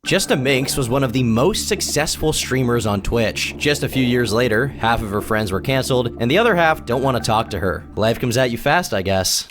JustaMinx was one of the most successful streamers on Twitch. Just a few years later, half of her friends were canceled, and the other half don't want to talk to her. Life comes at you fast, I guess.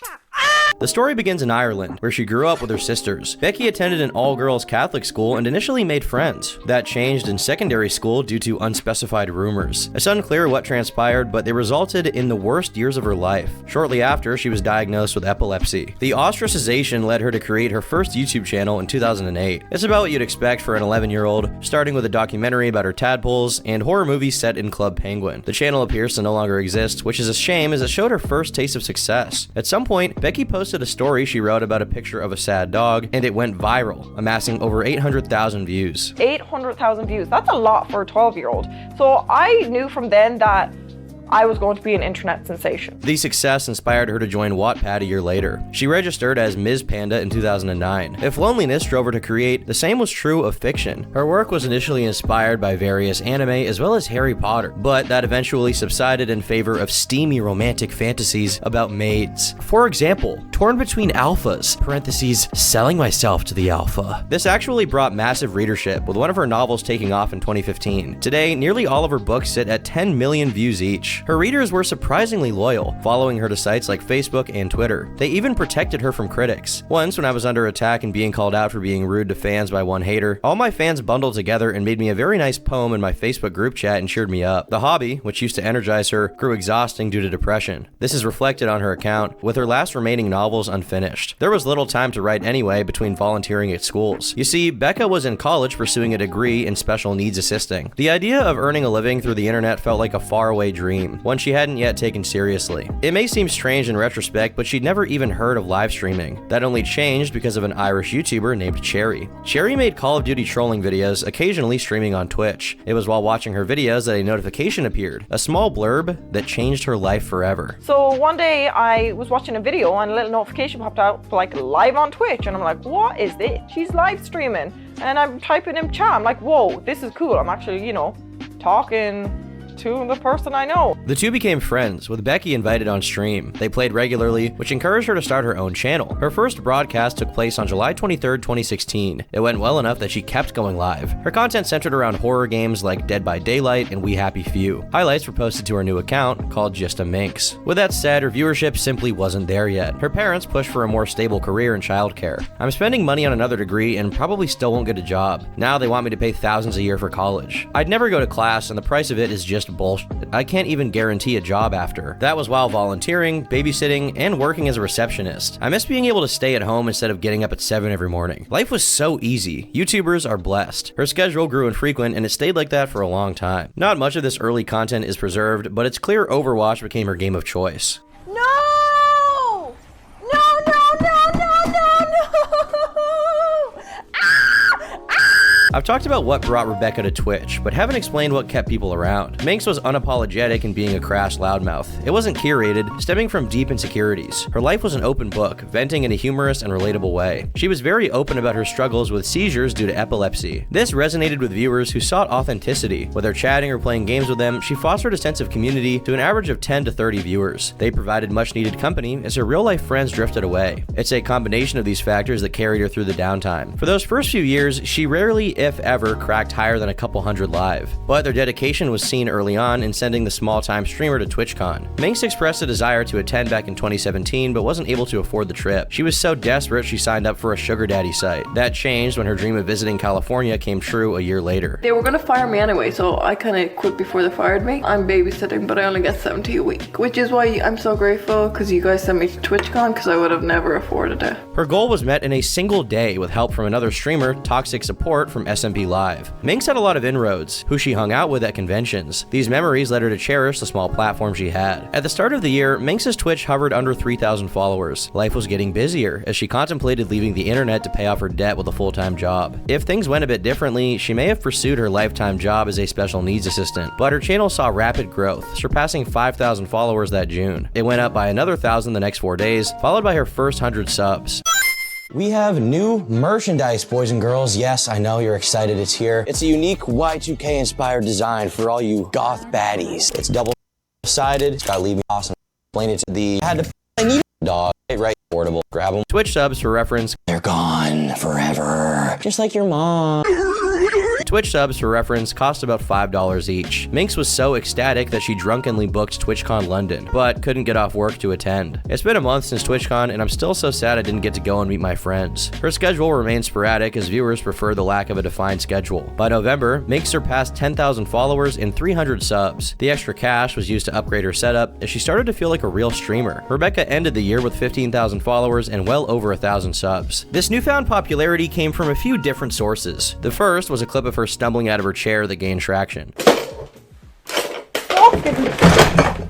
The story begins in Ireland, where she grew up with her sisters. Becky attended an all-girls Catholic school and initially made friends. That changed in secondary school due to unspecified rumors. It's unclear what transpired, but they resulted in the worst years of her life. Shortly after, she was diagnosed with epilepsy. The ostracization led her to create her first YouTube channel in 2008. It's about what you'd expect for an 11-year-old, starting with a documentary about her tadpoles and horror movies set in Club Penguin. The channel appears to no longer exist, which is a shame as it showed her first taste of success. At some point, Becky posted a story she wrote about a picture of a sad dog, and it went viral, amassing over 800,000 views. 800,000 views, that's a lot for a 12-year-old. So I knew from then that I was going to be an internet sensation. The success inspired her to join Wattpad a year later. She registered as Ms. Panda in 2009. If loneliness drove her to create, the same was true of fiction. Her work was initially inspired by various anime as well as Harry Potter, but that eventually subsided in favor of steamy romantic fantasies about maids. For example, Torn Between Alphas, parentheses, selling myself to the alpha. This actually brought massive readership, with one of her novels taking off in 2015. Today, nearly all of her books sit at 10 million views each. Her readers were surprisingly loyal, following her to sites like Facebook and Twitter. They even protected her from critics. Once, when I was under attack and being called out for being rude to fans by one hater, all my fans bundled together and made me a very nice poem in my Facebook group chat and cheered me up. The hobby, which used to energize her, grew exhausting due to depression. This is reflected on her account, with her last remaining novels unfinished. There was little time to write anyway between volunteering at schools. You see, Becca was in college pursuing a degree in special needs assisting. The idea of earning a living through the internet felt like a faraway dream, one she hadn't yet taken seriously. It may seem strange in retrospect, but she'd never even heard of live streaming. That only changed because of an Irish YouTuber named Cherry. Cherry made Call of Duty trolling videos, occasionally streaming on Twitch. It was while watching her videos that a notification appeared, a small blurb that changed her life forever. So one day I was watching a video and a little notification popped out like live on Twitch, and I'm like, what is this? She's live streaming. And I'm typing in chat, I'm like, whoa, this is cool. I'm actually, talking to the person I know. The two became friends, with Becky invited on stream. They played regularly, which encouraged her to start her own channel. Her first broadcast took place on July 23rd, 2016. It went well enough that she kept going live. Her content centered around horror games like Dead by Daylight and We Happy Few. Highlights were posted to her new account, called JustaMinx. With that said, her viewership simply wasn't there yet. Her parents pushed for a more stable career in childcare. I'm spending money on another degree and probably still won't get a job. Now they want me to pay thousands a year for college. I'd never go to class, and the price of it is just bullshit. I can't even guarantee a job after. That was while volunteering, babysitting, and working as a receptionist. I miss being able to stay at home instead of getting up at 7 every morning. Life was so easy. YouTubers are blessed. Her schedule grew infrequent, and it stayed like that for a long time. Not much of this early content is preserved, but it's clear Overwatch became her game of choice. No! No, no, no, no, no, no! I've talked about what brought Rebecca to Twitch, but haven't explained what kept people around. Minx was unapologetic in being a crass loudmouth. It wasn't curated, stemming from deep insecurities. Her life was an open book, venting in a humorous and relatable way. She was very open about her struggles with seizures due to epilepsy. This resonated with viewers who sought authenticity. Whether chatting or playing games with them, she fostered a sense of community to an average of 10 to 30 viewers. They provided much-needed company as her real-life friends drifted away. It's a combination of these factors that carried her through the downtime. For those first few years, she rarely, if ever, cracked higher than a couple hundred live. But their dedication was seen early on in sending the small-time streamer to TwitchCon. Minx expressed a desire to attend back in 2017, but wasn't able to afford the trip. She was so desperate she signed up for a sugar daddy site. That changed when her dream of visiting California came true a year later. They were gonna fire me anyway, so I kind of quit before they fired me. I'm babysitting, but I only get 70 a week, which is why I'm so grateful because you guys sent me to TwitchCon because I would have never afforded it. Her goal was met in a single day with help from another streamer, Toxic Support from SMP Live. Minx had a lot of inroads, who she hung out with at conventions. These memories led her to cherish the small platform she had. At the start of the year, Minx's Twitch hovered under 3,000 followers. Life was getting busier as she contemplated leaving the internet to pay off her debt with a full-time job. If things went a bit differently, she may have pursued her lifetime job as a special needs assistant, but her channel saw rapid growth, surpassing 5,000 followers that June. It went up by another 1,000 the next 4 days, followed by her first 100 subs. We have new merchandise, boys and girls. Yes, I know you're excited it's here. It's a unique Y2K inspired design for all you goth baddies. It's double-sided. It's got to leave me awesome. Explain it to the... I had to... I need a dog right affordable. Grab them. Twitch subs, for reference, They're gone forever. Just like your mom. Twitch subs, for reference, cost about $5 each. Minx was so ecstatic that she drunkenly booked TwitchCon London, but couldn't get off work to attend. It's been a month since TwitchCon, and I'm still so sad I didn't get to go and meet my friends. Her schedule remains sporadic as viewers prefer the lack of a defined schedule. By November, Minx surpassed 10,000 followers and 300 subs. The extra cash was used to upgrade her setup as she started to feel like a real streamer. Rebecca ended the year with 15,000 followers and well over 1,000 subs. This newfound popularity came from a few different sources. The first was a clip of her stumbling out of her chair that gained traction.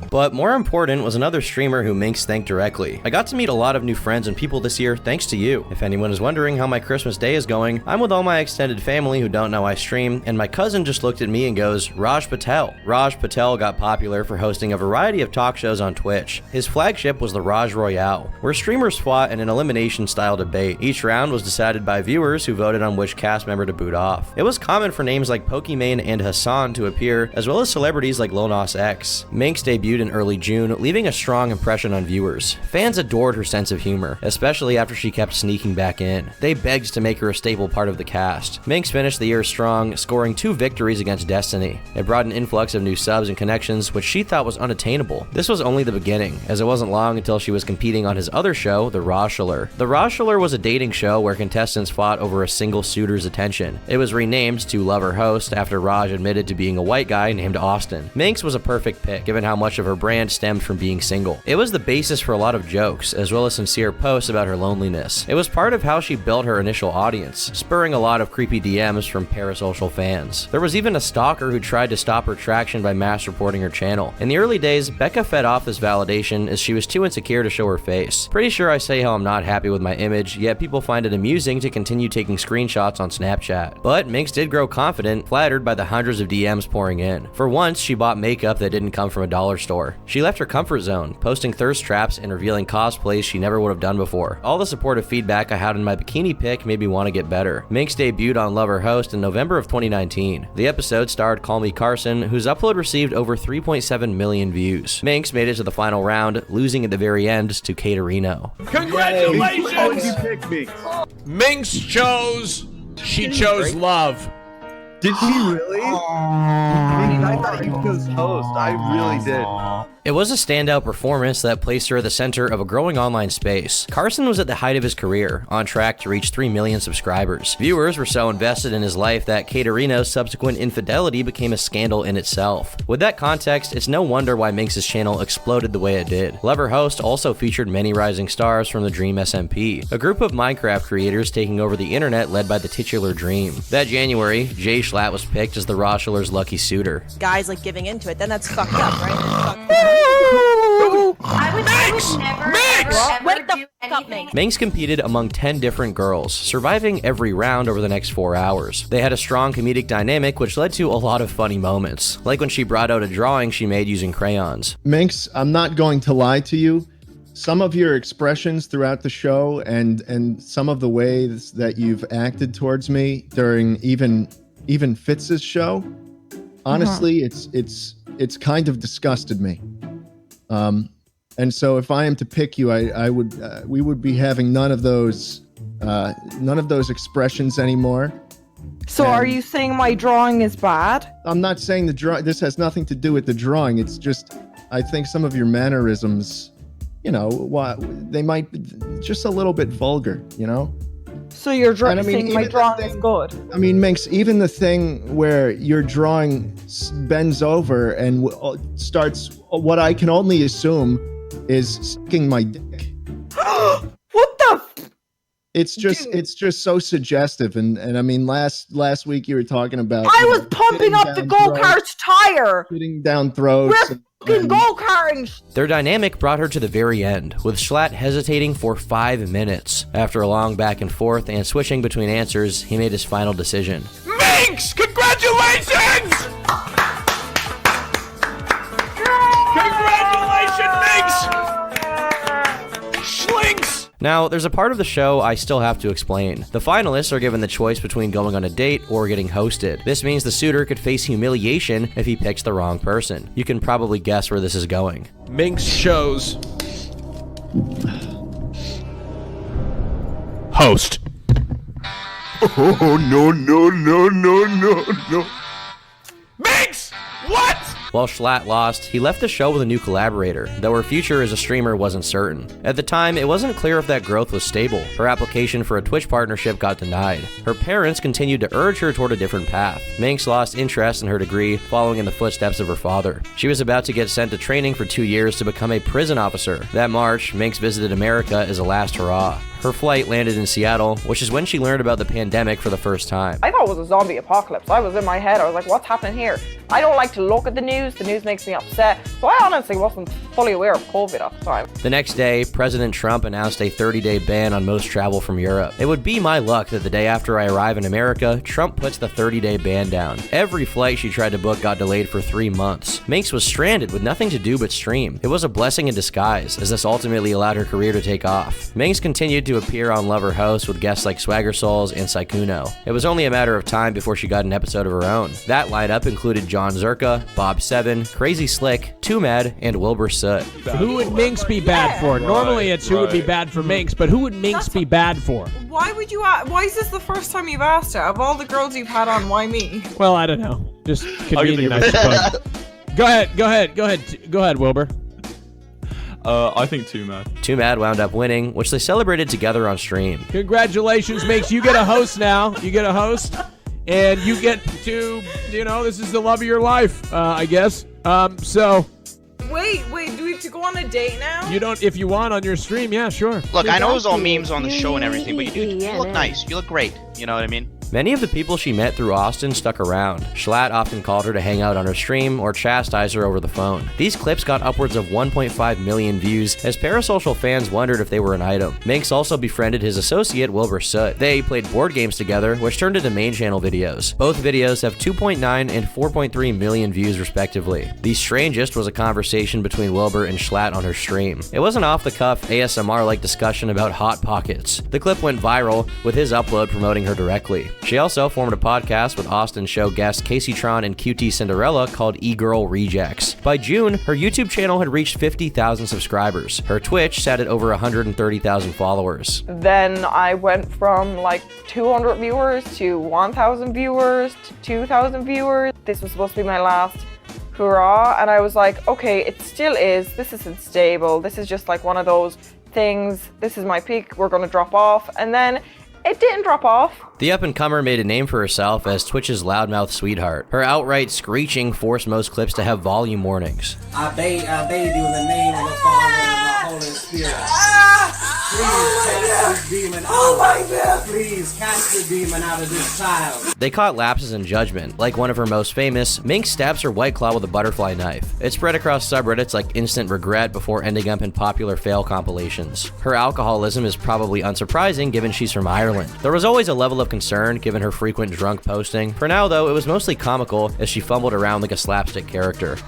But more important was another streamer who Minx thanked directly. I got to meet a lot of new friends and people this year thanks to you. If anyone is wondering how my Christmas day is going, I'm with all my extended family who don't know I stream, and my cousin just looked at me and goes, Raj Patel. Raj Patel got popular for hosting a variety of talk shows on Twitch. His flagship was the Raj Royale, where streamers fought in an elimination-style debate. Each round was decided by viewers who voted on which cast member to boot off. It was common for names like Pokimane and Hassan to appear, as well as celebrities like Lil Nas X. Minx debuted in early June, leaving a strong impression on viewers. Fans adored her sense of humor, especially after she kept sneaking back in. They begged to make her a staple part of the cast. Minx finished the year strong, scoring 2 victories against Destiny. It brought an influx of new subs and connections, which she thought was unattainable. This was only the beginning, as it wasn't long until she was competing on his other show, The Roshler. The Roshler was a dating show where contestants fought over a single suitor's attention. It was renamed to Lover Host after Raj admitted to being a white guy named Austin. Minx was a perfect pick, given how much of her brand stemmed from being single. It was the basis for a lot of jokes, as well as sincere posts about her loneliness. It was part of how she built her initial audience, spurring a lot of creepy DMs from parasocial fans. There was even a stalker who tried to stop her traction by mass reporting her channel. In the early days, Becca fed off this validation as she was too insecure to show her face. Pretty sure I say how I'm not happy with my image, yet people find it amusing to continue taking screenshots on Snapchat. But Minx did grow confident, flattered by the hundreds of DMs pouring in. For once, she bought makeup that didn't come from a dollar store. She left her comfort zone, posting thirst traps and revealing cosplays she never would have done before. All the supportive feedback I had in my bikini pic made me want to get better. Minx debuted on Lover Host in November of 2019. The episode starred Call Me Carson, whose upload received over 3.7 million views. Minx made it to the final round, losing at the very end to Caterino. Congratulations! Minx she chose love. Did she really? I thought you chose host. I really did. It was a standout performance that placed her at the center of a growing online space. Carson was at the height of his career, on track to reach 3 million subscribers. Viewers were so invested in his life that Caterino's subsequent infidelity became a scandal in itself. With that context, it's no wonder why Minx's channel exploded the way it did. Lover Host also featured many rising stars from the Dream SMP, a group of Minecraft creators taking over the internet led by the titular Dream. That January, Jay Schlatt was picked as the Roshler's lucky suitor. Guys like giving into it, then that's fucked up, right? I would never, ever do anything. Minx competed among 10 different girls, surviving every round over the next 4 hours. They had a strong comedic dynamic which led to a lot of funny moments, like when she brought out a drawing she made using crayons. Minx, I'm not going to lie to you. Some of your expressions throughout the show and some of the ways that you've acted towards me during even Fitz's show, honestly, it's kind of disgusted me. And so if I am to pick you, I would we would be having none of those expressions anymore. So are you saying my drawing is bad? I'm not saying the draw. This has nothing to do with the drawing. It's just I think some of your mannerisms, they might be just a little bit vulgar, So you're saying my drawing is good? I mean, Minx, even the thing where your drawing bends over and starts what I can only assume is sucking my dick. What the? It's just so suggestive, and I mean, last week you were talking about. I was pumping up the go-kart's tire. Shooting down throats. We're fucking go-karting. Their dynamic brought her to the very end, with Schlatt hesitating for 5 minutes. After a long back and forth and switching between answers, he made his final decision. Minx, congratulations! Congratulations, Minx! Schlinks! Now, there's a part of the show I still have to explain. The finalists are given the choice between going on a date or getting hosted. This means the suitor could face humiliation if he picks the wrong person. You can probably guess where this is going. Minx chose host. Oh, no. Minx! What? While Schlatt lost, he left the show with a new collaborator, though her future as a streamer wasn't certain. At the time, it wasn't clear if that growth was stable. Her application for a Twitch partnership got denied. Her parents continued to urge her toward a different path. Minx lost interest in her degree, following in the footsteps of her father. She was about to get sent to training for 2 years to become a prison officer. That March, Minx visited America as a last hurrah. Her flight landed in Seattle, which is when she learned about the pandemic for the first time. I thought it was a zombie apocalypse. I was in my head. I was like, what's happening here? I don't like to look at the news. The news makes me upset. So I honestly wasn't fully aware of COVID at the time. The next day, President Trump announced a 30-day ban on most travel from Europe. It would be my luck that the day after I arrive in America, Trump puts the 30-day ban down. Every flight she tried to book got delayed for 3 months. Minx was stranded with nothing to do but stream. It was a blessing in disguise, as this ultimately allowed her career to take off. Minx continued to appear on Love or Host with guests like Swagger Souls and Saikuno. It was only a matter of time before she got an episode of her own. That lineup included John Zerka, Bob Seven, Crazy Slick, Too Mad, and Wilbur Soot. Who would Minx be bad for? Normally it's who would be bad for Minx, but who would Minx be bad for? Why would you ask? Why is this the first time you've asked her? Of all the girls you've had on, why me? Well, I don't know. Just convenient, I suppose. Go ahead, Wilbur. I think Too Mad. Too Mad wound up winning, which they celebrated together on stream. Congratulations, Minx. You get a host now. You get a host. And you get to, this is the love of your life, I guess. Wait, do we have to go on a date now? You don't, if you want on your stream, yeah, sure. Look, I know it was all memes on the show and everything, but you look nice. You look great. You know what I mean? Many of the people she met through Austin stuck around. Schlatt often called her to hang out on her stream or chastise her over the phone. These clips got upwards of 1.5 million views as parasocial fans wondered if they were an item. Minx also befriended his associate Wilbur Soot. They played board games together, which turned into main channel videos. Both videos have 2.9 and 4.3 million views respectively. The strangest was a conversation between Wilbur and Schlatt on her stream. It was an off-the-cuff ASMR-like discussion about Hot Pockets. The clip went viral, with his upload promoting her directly. She also formed a podcast with Austin show guests Casey Tron and QT Cinderella called E-Girl Rejects. By June, her YouTube channel had reached 50,000 subscribers. Her Twitch sat at over 130,000 followers. Then I went from like 200 viewers to 1,000 viewers to 2,000 viewers. This was supposed to be my last hurrah, and I was like, okay, it still is. This isn't stable. This is just like one of those things. This is my peak. We're gonna drop off, and then it didn't drop off. The up-and-comer made a name for herself as Twitch's loudmouth sweetheart. Her outright screeching forced most clips to have volume warnings. I bathe you in the name of the Father and the Holy Spirit. Please cast this demon out. Oh my God! Please cast the demon out of this child. They caught lapses in judgment. Like one of her most famous, Minx stabs her White Claw with a butterfly knife. It spread across subreddits like Instant Regret before ending up in popular fail compilations. Her alcoholism is probably unsurprising given she's from Ireland. There was always a level of concern given her frequent drunk posting. For now though, it was mostly comical as she fumbled around like a slapstick character.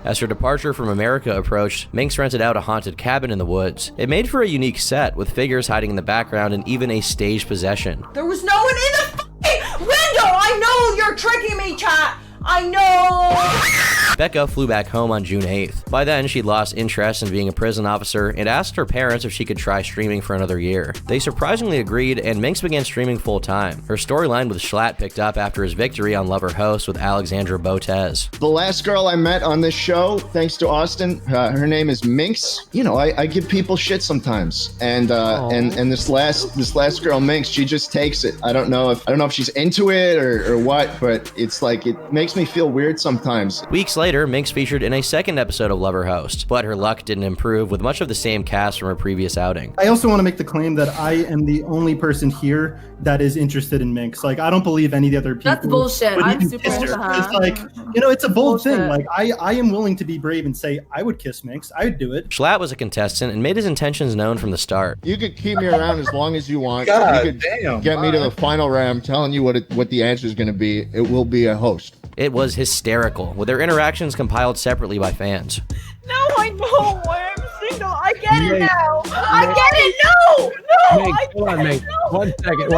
As her departure from America approached, Minx rented out a haunted cabin in the woods. It made for a unique set, with figures hiding in the background and even a stage possession. There was no one in the f***ing window! I know you're tricking me, chat! I know! Becca flew back home on June 8th. By then, she'd lost interest in being a prison officer and asked her parents if she could try streaming for another year. They surprisingly agreed, and Minx began streaming full-time. Her storyline with Schlatt picked up after his victory on Love or Host with Alexandra Botez. The last girl I met on this show, thanks to Austin, her name is Minx. You know, I give people shit sometimes, and this last girl, Minx, she just takes it. I don't know if she's into it or what, but it's like it makes me feel weird sometimes. Weeks later, Minx featured in a second episode of Love or Host, but her luck didn't improve with much of the same cast from her previous outing. I also want to make the claim that I am the only person here that is interested in Minx. Like, I don't believe any of the other people. That's bullshit. I'm super into her. It's like, it's a bold thing. Like, I am willing to be brave and say I would kiss Minx. I would do it. Schlatt was a contestant and made his intentions known from the start. You could keep me around as long as you want. God, you could damn, get me to the final round. I'm telling you what the answer is going to be. It will be a host. It was hysterical, with their interactions compiled separately by fans. Now I know why I'm single. I get it now. I get it. No, Minx, hold on, Minx. No. 1 second.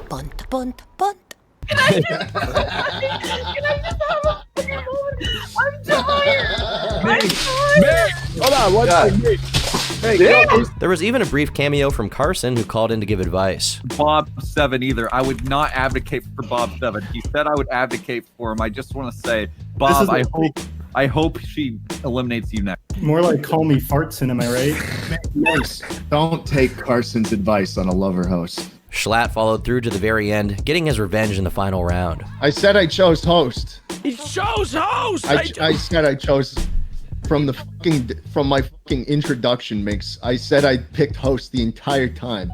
Bunt, bunt, bunt. Can I just have a fucking moment I'm tired. Hold on, what's the There was even a brief cameo from Carson, who called in to give advice. Bob 7 either. I would not advocate for Bob 7. He said I would advocate for him. I just want to say, Bob, I hope she eliminates you next. More like call me fartson, am I right? Yes. Don't take Carson's advice on a lover host. Schlatt followed through to the very end, getting his revenge in the final round. I said I chose host. He chose host! I said I chose from my fucking introduction, Minx. I said I picked host the entire time.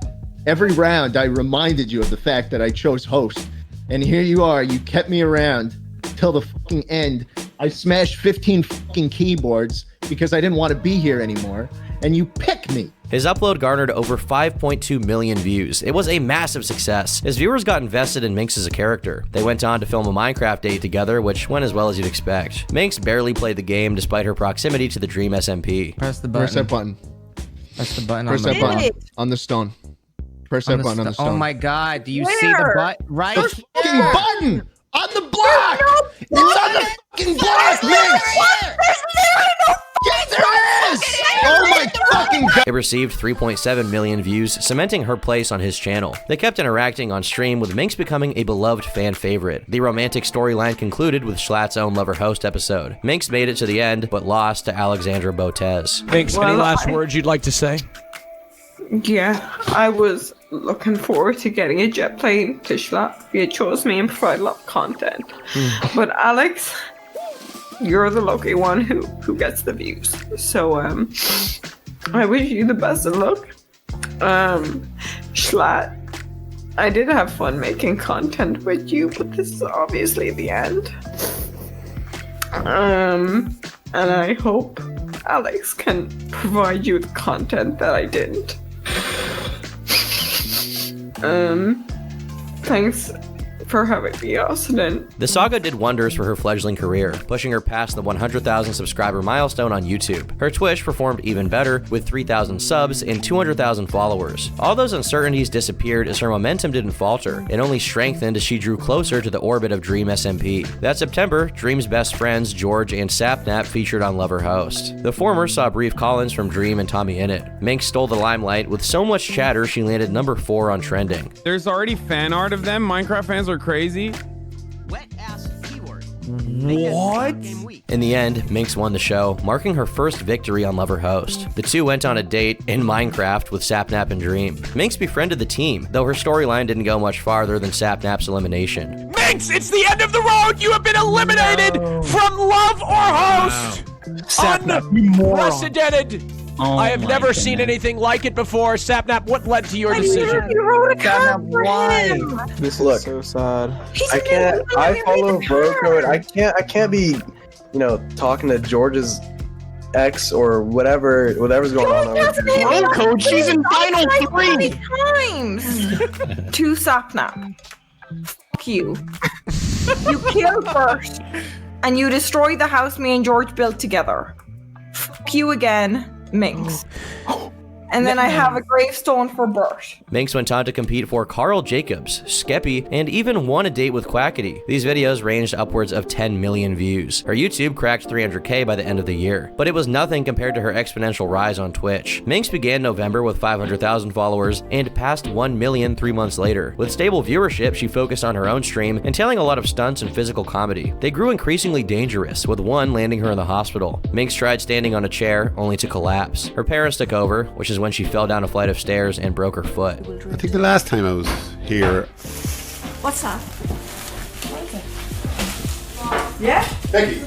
Every round I reminded you of the fact that I chose host. And here you are, you kept me around till the fucking end. I smashed 15 fucking keyboards because I didn't want to be here anymore. And you picked me. His upload garnered over 5.2 million views. It was a massive success. His viewers got invested in Minx as a character. They went on to film a Minecraft date together, which went as well as you'd expect. Minx barely played the game despite her proximity to the Dream SMP. Press the button. Press that button. Press the button Press on that the button on the stone. Press that button on the stone. Oh my god, do you see the button? Right the fucking button on the block! It's on the fucking block, Minx! There's literally no Yes, there is! Oh my fucking god! It received 3.7 million views, cementing her place on his channel. They kept interacting on stream, with Minx becoming a beloved fan favorite. The romantic storyline concluded with Schlatt's own Lover Host episode. Minx made it to the end, but lost to Alexandra Botez. Minx, any last words you'd like to say? Yeah, I was looking forward to getting a jet plane to Schlatt. You chose me and provide a lot of content. But Alex, you're the lucky one who gets the views. So I wish you the best of luck. Schlatt, I did have fun making content with you, but this is obviously the end. And I hope Alex can provide you the content that I didn't. Thanks for having me, Austin. The saga did wonders for her fledgling career, pushing her past the 100,000 subscriber milestone on YouTube. Her Twitch performed even better, with 3,000 subs and 200,000 followers. All those uncertainties disappeared as her momentum didn't falter. It only strengthened as she drew closer to the orbit of Dream SMP. That September, Dream's best friends, George and Sapnap, featured on Lover Host. The former saw brief call-ins from Dream and Tommy Innit. Minx stole the limelight. With so much chatter, she landed number 4 on trending. There's already fan art of them. Minecraft fans are crazy. What? In the end, Minx won the show, marking her first victory on Lover Host. The two went on a date in Minecraft with Sapnap and Dream. Minx befriended the team, though her storyline didn't go much farther than Sapnap's elimination. Minx, it's the end of the road! You have been eliminated from Love or Host! Unprecedented! Oh I have never goodness. seen anything like it before. Sapnap, what led to your decision? You wrote a card for him. This is so sad. I follow bro code. I can't be, talking to George's ex or whatever's going on. Bro code. She's in final 3 times. To Sapnap. Fuck you. You killed Bert, and you destroyed the house me and George built together. Fuck you again, Minx. And then I have a gravestone for Bert. Minx went on to compete for Carl Jacobs, Skeppy, and even won a date with Quackity. These videos ranged upwards of 10 million views. Her YouTube cracked 300K by the end of the year, but it was nothing compared to her exponential rise on Twitch. Minx began November with 500,000 followers and passed 1 million 3 months later. With stable viewership, she focused on her own stream and telling a lot of stunts and physical comedy. They grew increasingly dangerous, with one landing her in the hospital. Minx tried standing on a chair, only to collapse. Her parents took over, which is when she fell down a flight of stairs and broke her foot. I think the last time I was here. What's that? Yeah? Thank you.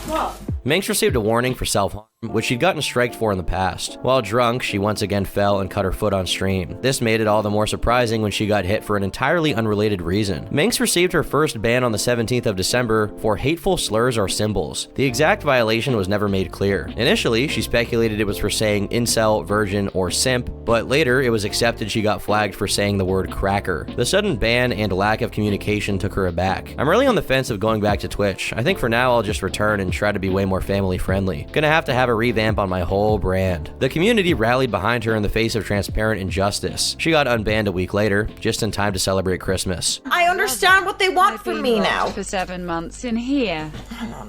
What? Minx received a warning for self-harm, which she'd gotten striked for in the past. While drunk, she once again fell and cut her foot on stream. This made it all the more surprising when she got hit for an entirely unrelated reason. Minx received her first ban on the 17th of December for hateful slurs or symbols. The exact violation was never made clear. Initially, she speculated it was for saying incel, virgin, or simp, but later it was accepted she got flagged for saying the word cracker. The sudden ban and lack of communication took her aback. I'm really on the fence of going back to Twitch. I think for now I'll just return and try to be way more family friendly. Gonna have to have have a revamp on my whole brand. The community rallied behind her in the face of transparent injustice. She got unbanned a week later, just in time to celebrate Christmas. I understand what they want from me now. For 7 months in here.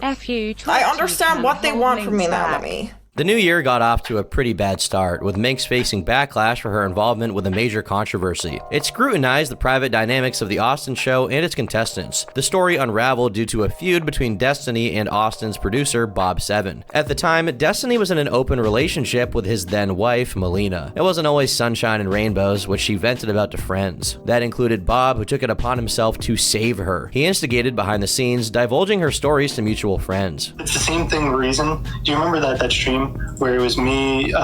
F you. I understand what they want from me now, Lemmy. The new year got off to a pretty bad start, with Minx facing backlash for her involvement with a major controversy. It scrutinized the private dynamics of the Austin show and its contestants. The story unraveled due to a feud between Destiny and Austin's producer, Bob Seven. At the time, Destiny was in an open relationship with his then wife, Melina. It wasn't always sunshine and rainbows, which she vented about to friends. That included Bob, who took it upon himself to save her. He instigated behind the scenes, divulging her stories to mutual friends. It's the same thing, reason. Do you remember that stream where it was me, you,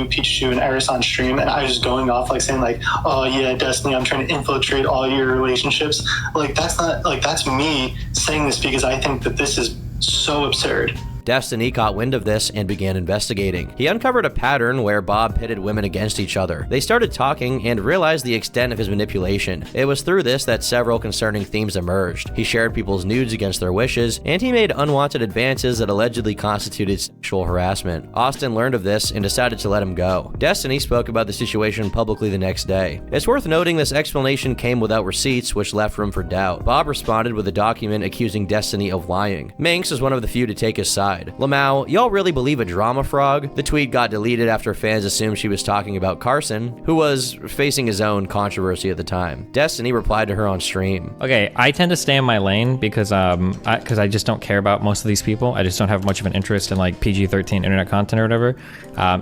Pikachu, and Eris on stream, and I was just going off like saying like, oh yeah, Destiny, I'm trying to infiltrate all your relationships. Like that's not like, that's me saying this because I think that this is so absurd. Destiny caught wind of this and began investigating. He uncovered a pattern where Bob pitted women against each other. They started talking and realized the extent of his manipulation. It was through this that several concerning themes emerged. He shared people's nudes against their wishes, and he made unwanted advances that allegedly constituted sexual harassment. Austin learned of this and decided to let him go. Destiny spoke about the situation publicly the next day. It's worth noting this explanation came without receipts, which left room for doubt. Bob responded with a document accusing Destiny of lying. Minx was one of the few to take his side. Lamau, y'all really believe a drama frog? The tweet got deleted after fans assumed she was talking about Carson, who was facing his own controversy at the time. Destiny replied to her on stream. Okay, I tend to stay in my lane because I just don't care about most of these people. I just don't have much of an interest in like PG-13 internet content or whatever.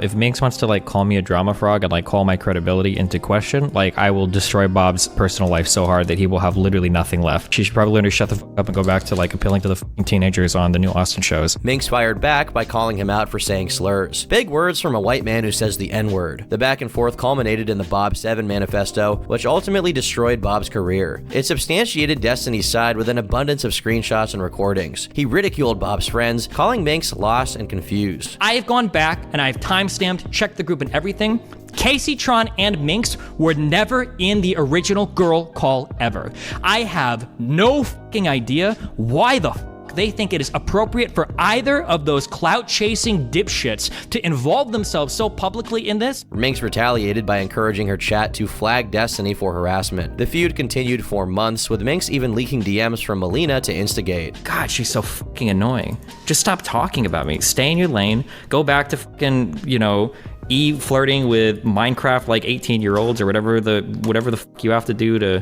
If Minx wants to like call me a drama frog and like call my credibility into question, like I will destroy Bob's personal life so hard that he will have literally nothing left. She should probably learn to shut the fuck up and go back to like appealing to the fucking teenagers on the new Austin shows. Minx fired back by calling him out for saying slurs. Big words from a white man who says the N-word. The back and forth culminated in the Bob 7 manifesto, which ultimately destroyed Bob's career. It substantiated Destiny's side with an abundance of screenshots and recordings. He ridiculed Bob's friends, calling Minx lost and confused. I have gone back and I have timestamped, checked the group and everything. Casey Tron and Minx were never in the original girl call ever. I have no fucking idea why the they think it is appropriate for either of those clout-chasing dipshits to involve themselves so publicly in this. Minx retaliated by encouraging her chat to flag Destiny for harassment. The feud continued for months, with Minx even leaking DMs from Melina to instigate. God, she's so fucking annoying. Just stop talking about me. Stay in your lane. Go back to fucking, you know, flirting with Minecraft like 18-year-olds or whatever the fuck you have to do to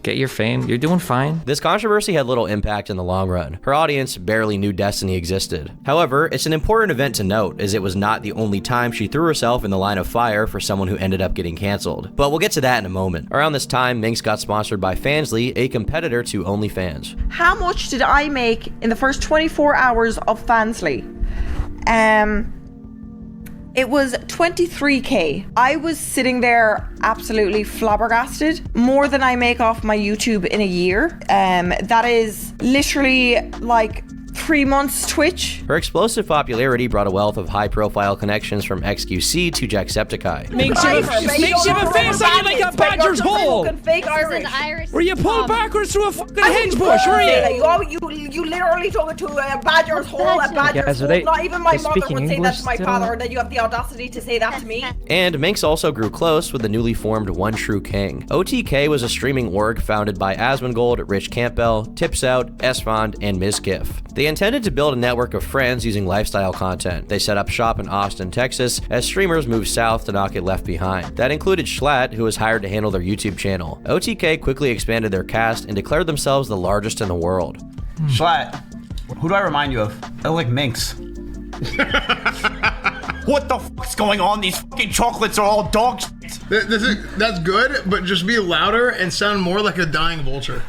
get your fame. You're doing fine. This controversy had little impact in the long run. Her audience barely knew Destiny existed. However, it's an important event to note, as it was not the only time she threw herself in the line of fire for someone who ended up getting canceled. But we'll get to that in a moment. Around this time, Minx got sponsored by Fansly, a competitor to OnlyFans. How much did I make in the first 24 hours of Fansly? It was 23K. I was sitting there absolutely flabbergasted. More than I make off my YouTube in a year. That is literally like 3 months Twitch. Her explosive popularity brought a wealth of high-profile connections from XQC to Jacksepticeye. Makes you have a face like you like a badger's hole. Fake Irish. Were you pulled backwards through a fucking hedge bush, were you? You literally took it to a badger's hole, a badger's hole. Not even my mother would say that to my father, and then you have the audacity to say that to me. And Minx also grew close with the newly formed One True King. OTK was a streaming org founded by Asmongold, Rich Campbell, Tips Out, Esfond, and Ms. Giff. They intended to build a network of friends using lifestyle content. They set up shop in Austin, Texas, as streamers moved south to not get left behind. That included Schlatt, who was hired to handle their YouTube channel. OTK quickly expanded their cast and declared themselves the largest in the world. Schlatt, who do I remind you of? I look like Minx. What the fuck's going on? These fucking chocolates are all dog shit. That's good, but just be louder and sound more like a dying vulture.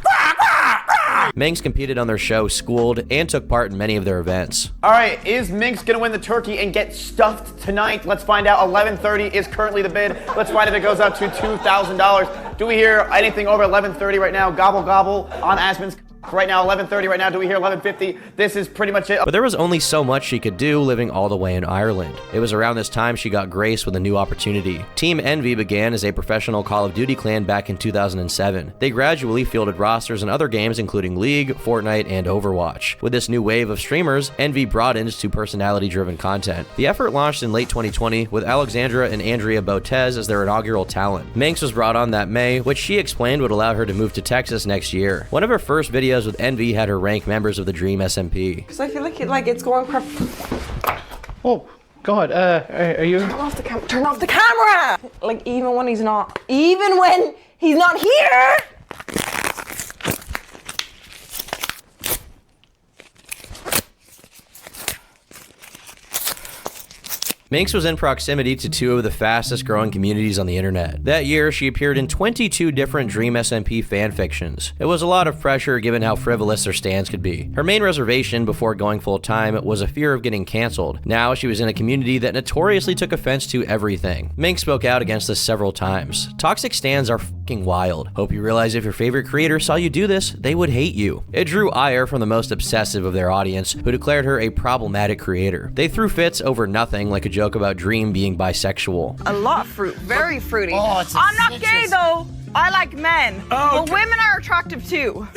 Minx competed on their show Schooled and took part in many of their events. All right, is Minx gonna win the turkey and get stuffed tonight? Let's find out. 11:30 is currently the bid. Let's find if it goes up to $2,000. Do we hear anything over 11:30 right now? Gobble gobble on Asmon's. Right now, 11:30. Right now, do we hear 11:50? This is pretty much it. But there was only so much she could do living all the way in Ireland. It was around this time she got graced with a new opportunity. Team Envy began as a professional Call of Duty clan back in 2007. They gradually fielded rosters in other games including League, Fortnite, and Overwatch. With this new wave of streamers, Envy broadened to personality-driven content. The effort launched in late 2020 with Alexandra and Andrea Botez as their inaugural talent. Minx was brought on that May, which she explained would allow her to move to Texas next year. One of her first videos with Envy had her rank members of the Dream SMP. Because I feel like it's going Oh, God, are you? Turn off the camera. Turn off the camera! Like, even when he's not here! Minx was in proximity to two of the fastest growing communities on the internet. That year, she appeared in 22 different Dream SMP fanfictions. It was a lot of pressure given how frivolous their stands could be. Her main reservation before going full-time was a fear of getting canceled. Now, she was in a community that notoriously took offense to everything. Minx spoke out against this several times. Toxic stands are fucking wild. Hope you realize if your favorite creator saw you do this, they would hate you. It drew ire from the most obsessive of their audience, who declared her a problematic creator. They threw fits over nothing, like a joke about Dream being bisexual. A lot of fruit, very fruity. Oh, I'm not gay though. I like men. Oh, but women are attractive too.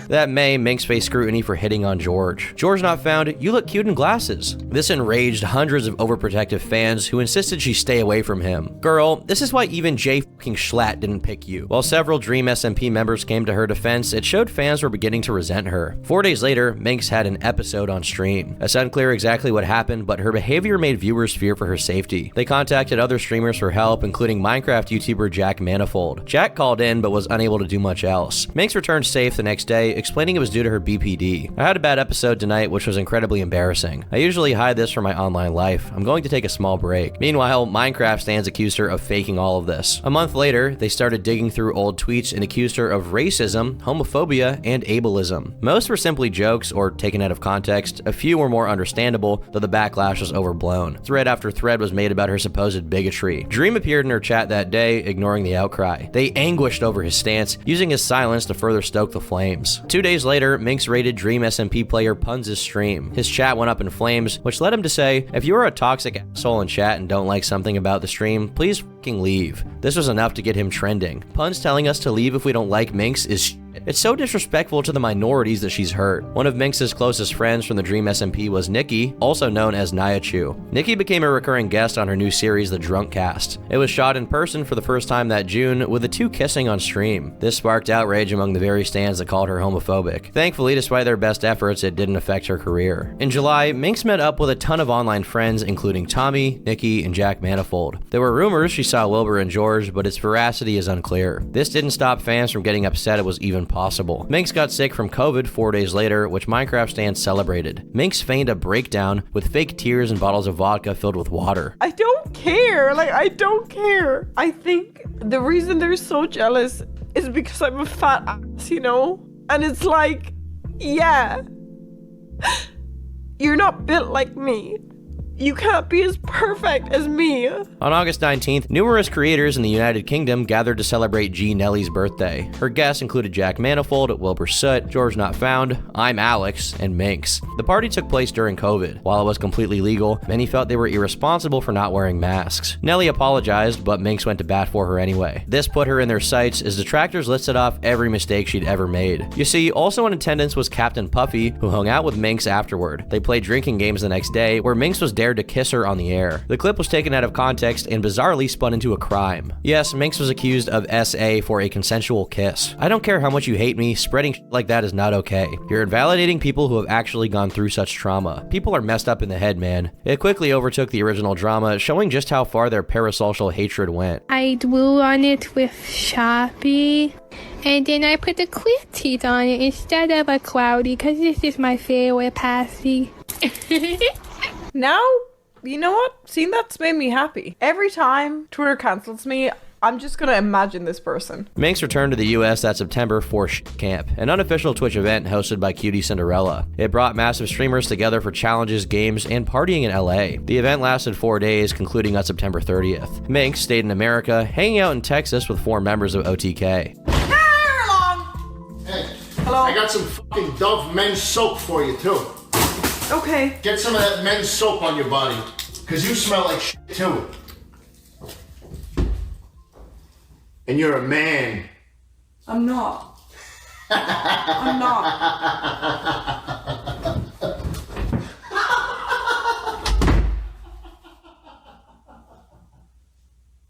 That May, Minx faced scrutiny for hitting on George. George not found, you look cute in glasses. This enraged hundreds of overprotective fans who insisted she stay away from him. Girl, this is why even Jay fucking Schlatt didn't pick you. While several Dream SMP members came to her defense, it showed fans were beginning to resent her. 4 days later, Minx had an episode on stream. It's unclear exactly what happened, but her behavior made viewers fear for her safety. They contacted other streamers for help, including Minecraft YouTuber Jack Manifold. Jack called in, but was unable to do much else. Minx returned safe the next day, explaining it was due to her BPD. I had a bad episode tonight, which was incredibly embarrassing. I usually hide this from my online life. I'm going to take a small break. Meanwhile, Minecraft stands accused her of faking all of this. A month later, they started digging through old tweets and accused her of racism, homophobia, and ableism. Most were simply jokes or taken out of context. A few were more understandable, though the backlash was overblown. Thread after thread was made about her supposed bigotry. Dream appeared in her chat that day, ignoring the outcry. They anguished over his stance, using his silence to further stoke the flames. 2 days later, Minx raided Dream SMP player Punz's stream. His chat went up in flames, which led him to say, if you are a toxic asshole in chat and don't like something about the stream, please fucking leave. This was enough to get him trending. Punz telling us to leave if we don't like Minx is it's so disrespectful to the minorities that she's hurt. One of Minx's closest friends from the Dream SMP was Nikki, also known as Nyachu. Nikki became a recurring guest on her new series, The Drunk Cast. It was shot in person for the first time that June, with the two kissing on stream. This sparked outrage among the very stands that called her homophobic. Thankfully, despite their best efforts, it didn't affect her career. In July, Minx met up with a ton of online friends, including Tommy, Nikki, and Jack Manifold. There were rumors she saw Wilbur and George, but its veracity is unclear. This didn't stop fans from getting upset it was even possible. Minx got sick from COVID 4 days later, which Minecraft stands celebrated. Minx feigned a breakdown with fake tears and bottles of vodka filled with water. I don't care. Like, I don't care. I think the reason they're so jealous is because I'm a fat ass, you know? And it's like, yeah, you're not built like me. You can't be as perfect as me. On August 19th, numerous creators in the United Kingdom gathered to celebrate G. Nelly's birthday. Her guests included Jack Manifold, Wilbur Soot, George Not Found, I'm Alex, and Minx. The party took place during COVID. While it was completely legal, many felt they were irresponsible for not wearing masks. Nelly apologized, but Minx went to bat for her anyway. This put her in their sights as detractors listed off every mistake she'd ever made. You see, also in attendance was Captain Puffy, who hung out with Minx afterward. They played drinking games the next day, where Minx was dared to kiss her on the air. The clip was taken out of context and bizarrely spun into a crime. Yes, Minx was accused of SA for a consensual kiss. I don't care how much you hate me, spreading shit like that is not okay. You're invalidating people who have actually gone through such trauma. People are messed up in the head, man. It quickly overtook the original drama, showing just how far their parasocial hatred went. I drew on it with Sharpie, and then I put the clear teeth on it instead of a cloudy, because this is my favorite passy. Now, you know what? Seeing that's made me happy. Every time Twitter cancels me, I'm just gonna imagine this person. Minx returned to the US that September for Camp, an unofficial Twitch event hosted by Cutie Cinderella. It brought massive streamers together for challenges, games, and partying in LA. The event lasted 4 days, concluding on September 30th. Minx stayed in America, hanging out in Texas with 4 members of OTK. Hey! Hello? I got some fucking Dove men's soap for you, too. Okay. Get some of that men's soap on your body, because you smell like shit, too. And you're a man. I'm not. I'm not.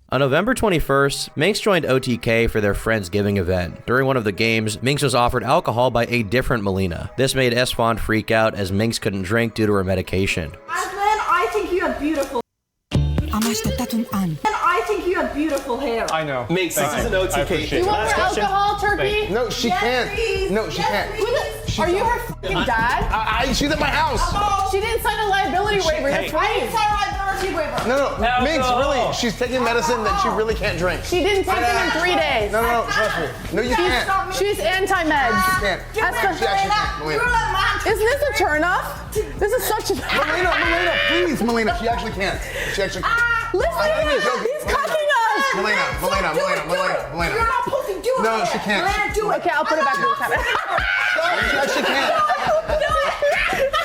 On November 21st, Minx joined OTK for their Friendsgiving event. During one of the games, Minx was offered alcohol by a different Melina. This made Esfand freak out as Minx couldn't drink due to her medication. Aslan, I think you have beautiful. And I think you have beautiful hair. I know. Minx, this is an OTK thing. You want more alcohol, Turkey? No, she Yes, can't. please. No, she Yes, can't. please. Are you her fucking dad? She's at my house. She didn't sign a liability waiver. Hey. You're I didn't free. sign a liability waiver. No, Minx, really, she's taking medicine that she really can't drink. She didn't take them in 3 days. No, trust me. No, you can't. She's anti-meds. She can't. She actually can't, Melina. Isn't this a turn-off? This is such a... Melina, please, Melina, she actually can't. She actually can't. Listen to him! He's cocking us! Melina. You're not supposed to do it. No, she can't. Melina, do it. Okay, I'll put it back in the cabinet. She actually can't.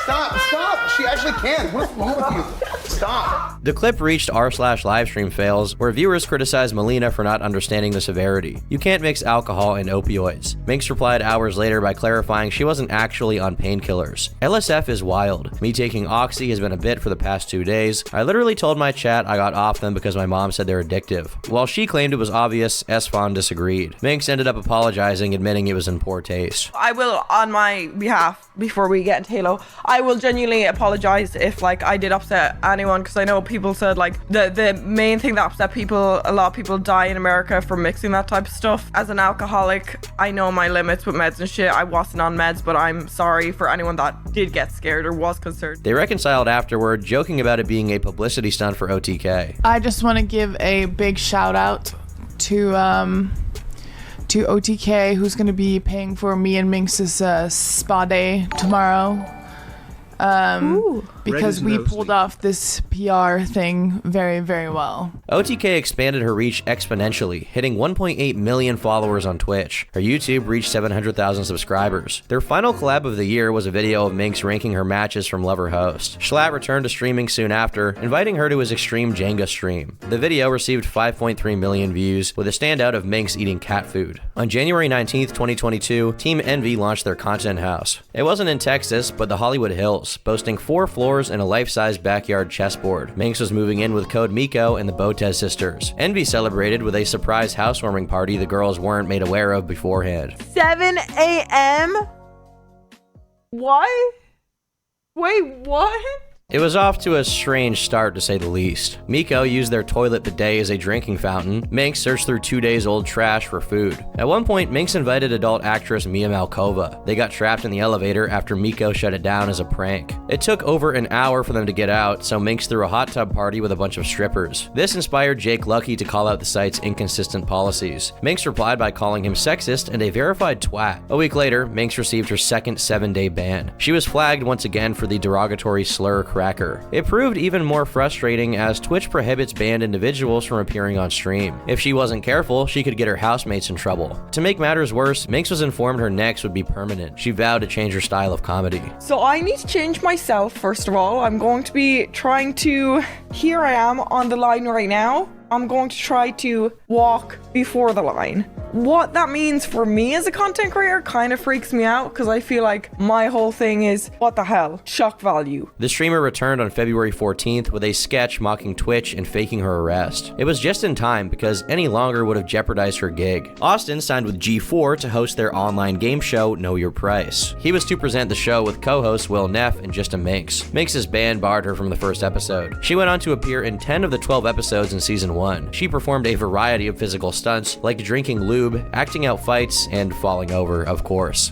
Stop. She actually can. What's wrong with you? Stop. The clip reached r/livestream fails, where viewers criticized Melina for not understanding the severity. You can't mix alcohol and opioids. Minx replied hours later by clarifying she wasn't actually on painkillers. LSF is wild. Me taking Oxy has been a bit for the past 2 days. I literally told my chat I got off them because my mom said they're addictive. While she claimed it was obvious, Esfand disagreed. Minx ended up apologizing, admitting it was in poor taste. I will, on my behalf, before we get into Halo, I will genuinely apologize if like I did upset anyone, because I know people said like the main thing that upset people, a lot of people die in America from mixing that type of stuff. As an alcoholic, I know my limits with meds and shit. I wasn't on meds, but I'm sorry for anyone that did get scared or was concerned. They reconciled afterward, joking about it being a publicity stunt for OTK. I just want to give a big shout out to OTK, who's going to be paying for me and Minx's spa day tomorrow. Because we pulled off this PR thing very, very well. OTK expanded her reach exponentially, hitting 1.8 million followers on Twitch. Her YouTube reached 700,000 subscribers. Their final collab of the year was a video of Minx ranking her matches from Lover Host. Schlatt returned to streaming soon after, inviting her to his Extreme Jenga stream. The video received 5.3 million views, with a standout of Minx eating cat food. On January 19th, 2022, Team Envy launched their content house. It wasn't in Texas, but the Hollywood Hills, boasting 4 floors and a life-size backyard chessboard. Minx was moving in with Code Miko and the Botez sisters. Envy celebrated with a surprise housewarming party the girls weren't made aware of beforehand. 7 a.m.? Why? Wait, what? It was off to a strange start, to say the least. Miko used their toilet bidet as a drinking fountain. Minx searched through 2 days old trash for food. At one point, Minx invited adult actress Mia Malkova. They got trapped in the elevator after Miko shut it down as a prank. It took over an hour for them to get out, so Minx threw a hot tub party with a bunch of strippers. This inspired Jake Lucky to call out the site's inconsistent policies. Minx replied by calling him sexist and a verified twat. A week later, Minx received her second 7-day ban. She was flagged once again for the derogatory slur cracker. It proved even more frustrating as Twitch prohibits banned individuals from appearing on stream. If she wasn't careful, she could get her housemates in trouble. To make matters worse, Minx was informed her next would be permanent. She vowed to change her style of comedy. So I need to change myself, first of all. I'm going to be trying to... Here I am on the line right now. I'm going to try to walk before the line. What that means for me as a content creator kind of freaks me out, because I feel like my whole thing is, what the hell? Shock value. The streamer returned on February 14th with a sketch mocking Twitch and faking her arrest. It was just in time because any longer would have jeopardized her gig. Austin signed with G4 to host their online game show, Know Your Price. He was to present the show with co-hosts Will Neff and JustaMinx. Minx's ban barred her from the first episode. She went on to appear in 10 of the 12 episodes in season 1. She performed a variety of physical stunts, like drinking lube, acting out fights, and falling over, of course.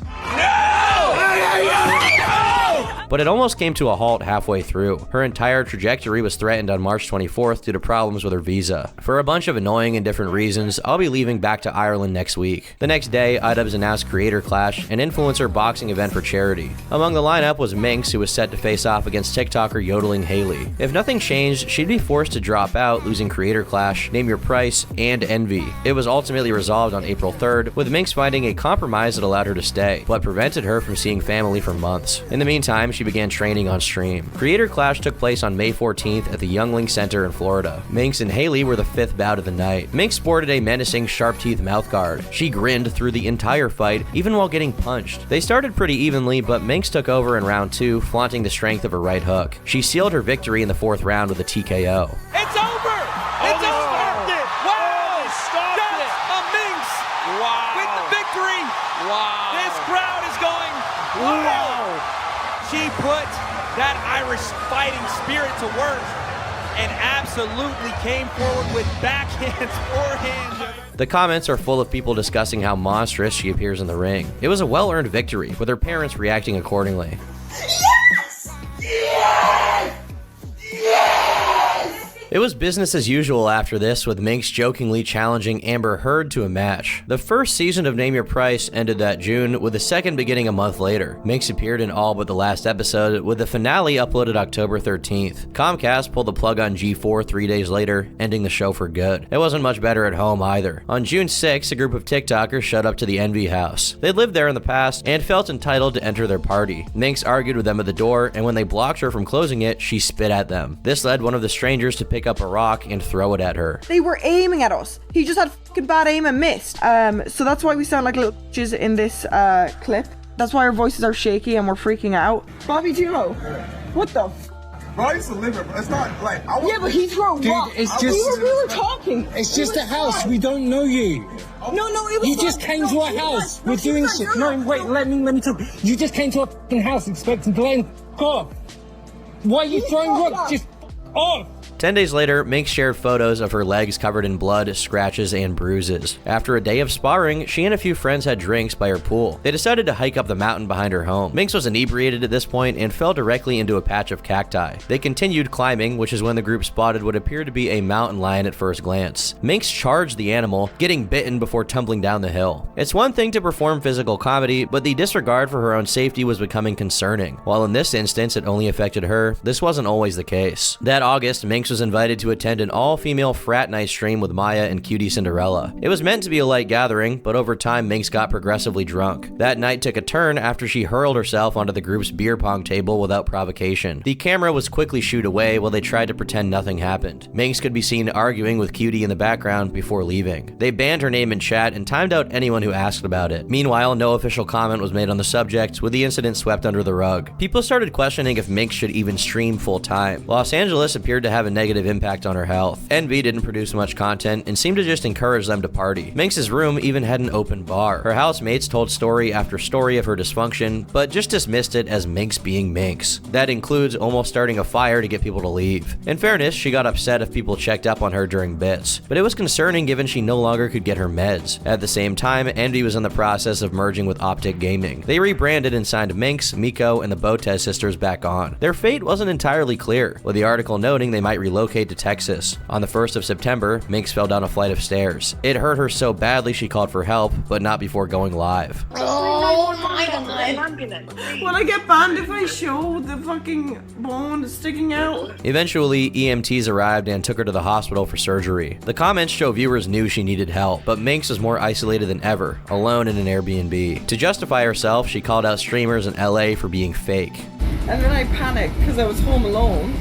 but it almost came to a halt halfway through. Her entire trajectory was threatened on March 24th due to problems with her visa. For a bunch of annoying and different reasons, I'll be leaving back to Ireland next week. The next day, iDubbbz announced Creator Clash, an influencer boxing event for charity. Among the lineup was Minx, who was set to face off against TikToker Yodeling Haley. If nothing changed, she'd be forced to drop out, losing Creator Clash, Name Your Price, and Envy. It was ultimately resolved on April 3rd, with Minx finding a compromise that allowed her to stay, but prevented her from seeing family for months. In the meantime, she began training on stream. Creator Clash took place on May 14th at the Youngling Center in Florida. Minx and Haley were the 5th bout of the night. Minx sported a menacing sharp-teeth mouthguard. She grinned through the entire fight, even while getting punched. They started pretty evenly, but Minx took over in round 2, flaunting the strength of her right hook. She sealed her victory in the 4th round with a TKO. It's over! It's over! Wow! JustaMinx! Wow! With the victory! Wow! This crowd is going, wow! She put that Irish fighting spirit to work and absolutely came forward with backhands, forehands. The comments are full of people discussing how monstrous she appears in the ring. It was a well-earned victory, with her parents reacting accordingly. Yes! Yes! Yes! It was business as usual after this, with Minx jokingly challenging Amber Heard to a match. The first season of Name Your Price ended that June, with the second beginning a month later. Minx appeared in all but the last episode, with the finale uploaded October 13th. Comcast pulled the plug on G4 3 days later, ending the show for good. It wasn't much better at home either. On June 6th, a group of TikTokers showed up to the Envy house. They'd lived there in the past and felt entitled to enter their party. Minx argued with them at the door, and when they blocked her from closing it, she spit at them. This led one of the strangers to pick up a rock and throw it at her. They were aiming at us. He just had fucking bad aim and missed. So that's why we sound like little bitches in this clip. That's why our voices are shaky and we're freaking out. Bobby, do you know? What the f? Bro, I used to live it, bro. It's not like I was. Yeah, but he threw a rock. It's just. We were talking. It's just a house. We don't know you. No, it was. You just came to our house. We're doing shit. No, wait. Let me talk. You just came to our fucking house expecting to let him off. Why are you throwing rocks? Just off. 10 days later, Minx shared photos of her legs covered in blood, scratches, and bruises. After a day of sparring, she and a few friends had drinks by her pool. They decided to hike up the mountain behind her home. Minx was inebriated at this point and fell directly into a patch of cacti. They continued climbing, which is when the group spotted what appeared to be a mountain lion at first glance. Minx charged the animal, getting bitten before tumbling down the hill. It's one thing to perform physical comedy, but the disregard for her own safety was becoming concerning. While in this instance it only affected her, this wasn't always the case. That August, Minx was invited to attend an all-female frat night stream with Maya and Cutie Cinderella. It was meant to be a light gathering, but over time Minx got progressively drunk. That night took a turn after she hurled herself onto the group's beer pong table without provocation. The camera was quickly shooed away while they tried to pretend nothing happened. Minx could be seen arguing with Cutie in the background before leaving. They banned her name in chat and timed out anyone who asked about it. Meanwhile, no official comment was made on the subject, with the incident swept under the rug. People started questioning if Minx should even stream full-time. Los Angeles appeared to have a negative impact on her health. Envy didn't produce much content and seemed to just encourage them to party. Minx's room even had an open bar. Her housemates told story after story of her dysfunction, but just dismissed it as Minx being Minx. That includes almost starting a fire to get people to leave. In fairness, she got upset if people checked up on her during bits, but it was concerning given she no longer could get her meds. At the same time, Envy was in the process of merging with Optic Gaming. They rebranded and signed Minx, Miko, and the Botez sisters back on. Their fate wasn't entirely clear, with the article noting they might relocate to Texas. On the 1st of September, Minx fell down a flight of stairs. It hurt her so badly she called for help, but not before going live. Oh my god. Will I get banned if I show the fucking bone sticking out? Eventually, EMTs arrived and took her to the hospital for surgery. The comments show viewers knew she needed help, but Minx was more isolated than ever, alone in an Airbnb. To justify herself, she called out streamers in LA for being fake. And then I panicked because I was home alone,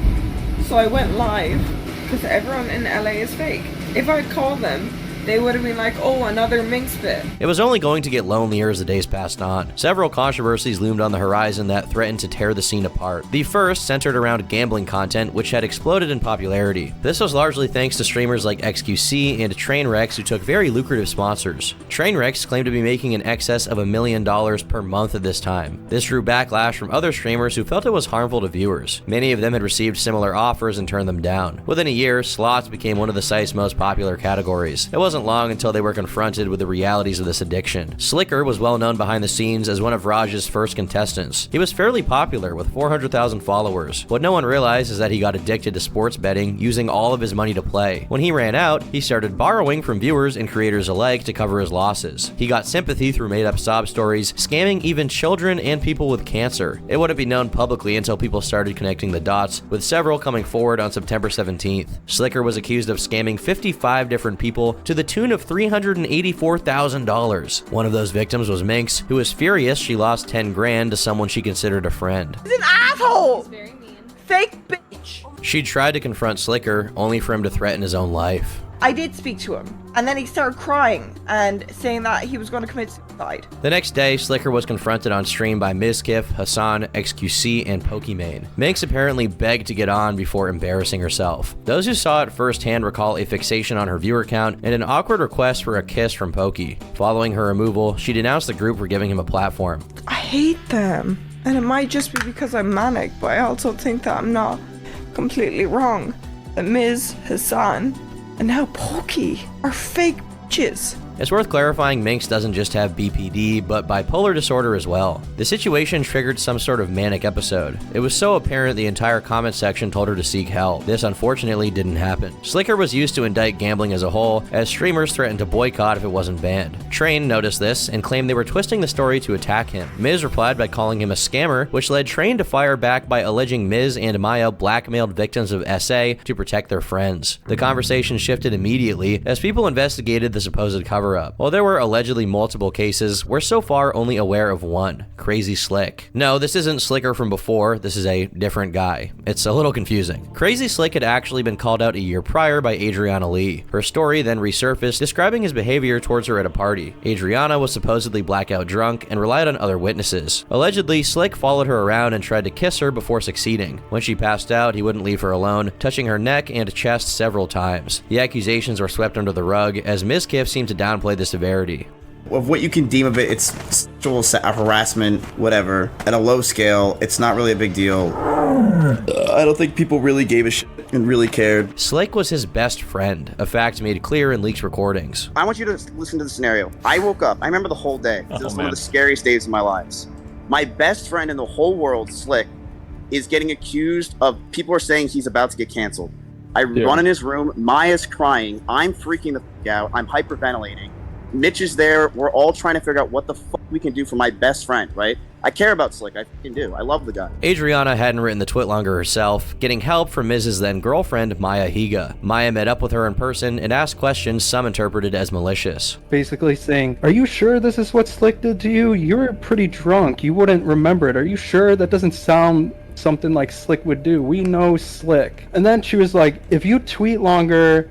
so I went live because everyone in LA is fake. If I had called them, they would have been like, oh, another Minx bit. It was only going to get lonelier as the days passed on. Several controversies loomed on the horizon that threatened to tear the scene apart. The first centered around gambling content, which had exploded in popularity. This was largely thanks to streamers like XQC and Trainwrecks, who took very lucrative sponsors. Trainwrecks claimed to be making in excess of $1 million per month at this time. This drew backlash from other streamers who felt it was harmful to viewers. Many of them had received similar offers and turned them down. Within a year, slots became one of the site's most popular categories. It wasn't wasn't long until they were confronted with the realities of this addiction. Slicker was well known behind the scenes as one of Raj's first contestants. He was fairly popular with 400,000 followers. What no one realized is that he got addicted to sports betting, using all of his money to play. When he ran out, he started borrowing from viewers and creators alike to cover his losses. He got sympathy through made-up sob stories, scamming even children and people with cancer. It wouldn't be known publicly until people started connecting the dots, with several coming forward on September 17th. Slicker was accused of scamming 55 different people to the tune of $384,000. One of those victims was Minx, who was furious she lost 10 grand to someone she considered a friend. He's an asshole! Fake bitch! She tried to confront Slicker, only for him to threaten his own life. I did speak to him, and then he started crying and saying that he was going to commit suicide. The next day, Slicker was confronted on stream by Mizkif, Hassan, XQC, and Pokimane. Minx apparently begged to get on before embarrassing herself. Those who saw it firsthand recall a fixation on her viewer count and an awkward request for a kiss from Pokey. Following her removal, she denounced the group for giving him a platform. I hate them, and it might just be because I'm manic, but I also think that I'm not completely wrong. That Miz, Hassan, and now Pokey are fake bitches. It's worth clarifying Minx doesn't just have BPD, but bipolar disorder as well. The situation triggered some sort of manic episode. It was so apparent the entire comment section told her to seek help. This unfortunately didn't happen. Slicker was used to indict gambling as a whole, as streamers threatened to boycott if it wasn't banned. Train noticed this and claimed they were twisting the story to attack him. Miz replied by calling him a scammer, which led Train to fire back by alleging Miz and Maya blackmailed victims of SA to protect their friends. The conversation shifted immediately as people investigated the supposed cover-up. While there were allegedly multiple cases, we're so far only aware of one, Crazy Slick. No, this isn't Slicker from before, this is a different guy. It's a little confusing. Crazy Slick had actually been called out a year prior by Adriana Lee. Her story then resurfaced, describing his behavior towards her at a party. Adriana was supposedly blackout drunk and relied on other witnesses. Allegedly, Slick followed her around and tried to kiss her before succeeding. When she passed out, he wouldn't leave her alone, touching her neck and chest several times. The accusations were swept under the rug, as Mizkif seemed to downplay the severity. Of what you can deem of it, it's sexual harassment, whatever. At a low scale, it's not really a big deal. I don't think people really gave a shit and really cared. Slick was his best friend, a fact made clear in leaked recordings. I want you to listen to the scenario. I woke up. I remember the whole day. This was one of the scariest days of my lives. My best friend in the whole world, Slick, is getting accused of, people are saying he's about to get canceled. I run in his room. Maya's crying. I'm freaking the fuck out. I'm hyperventilating. Mitch is there. We're all trying to figure out what the fuck we can do for my best friend, right? I care about Slick. I fucking do. I love the guy. Adriana hadn't written the twit longer herself, getting help from Miz's then girlfriend, Maya Higa. Maya met up with her in person and asked questions some interpreted as malicious. Basically saying, are you sure this is what Slick did to you? You're pretty drunk. You wouldn't remember it. Are you sure? That doesn't sound something like Slick would do. We know Slick. And then she was like, if you tweet longer,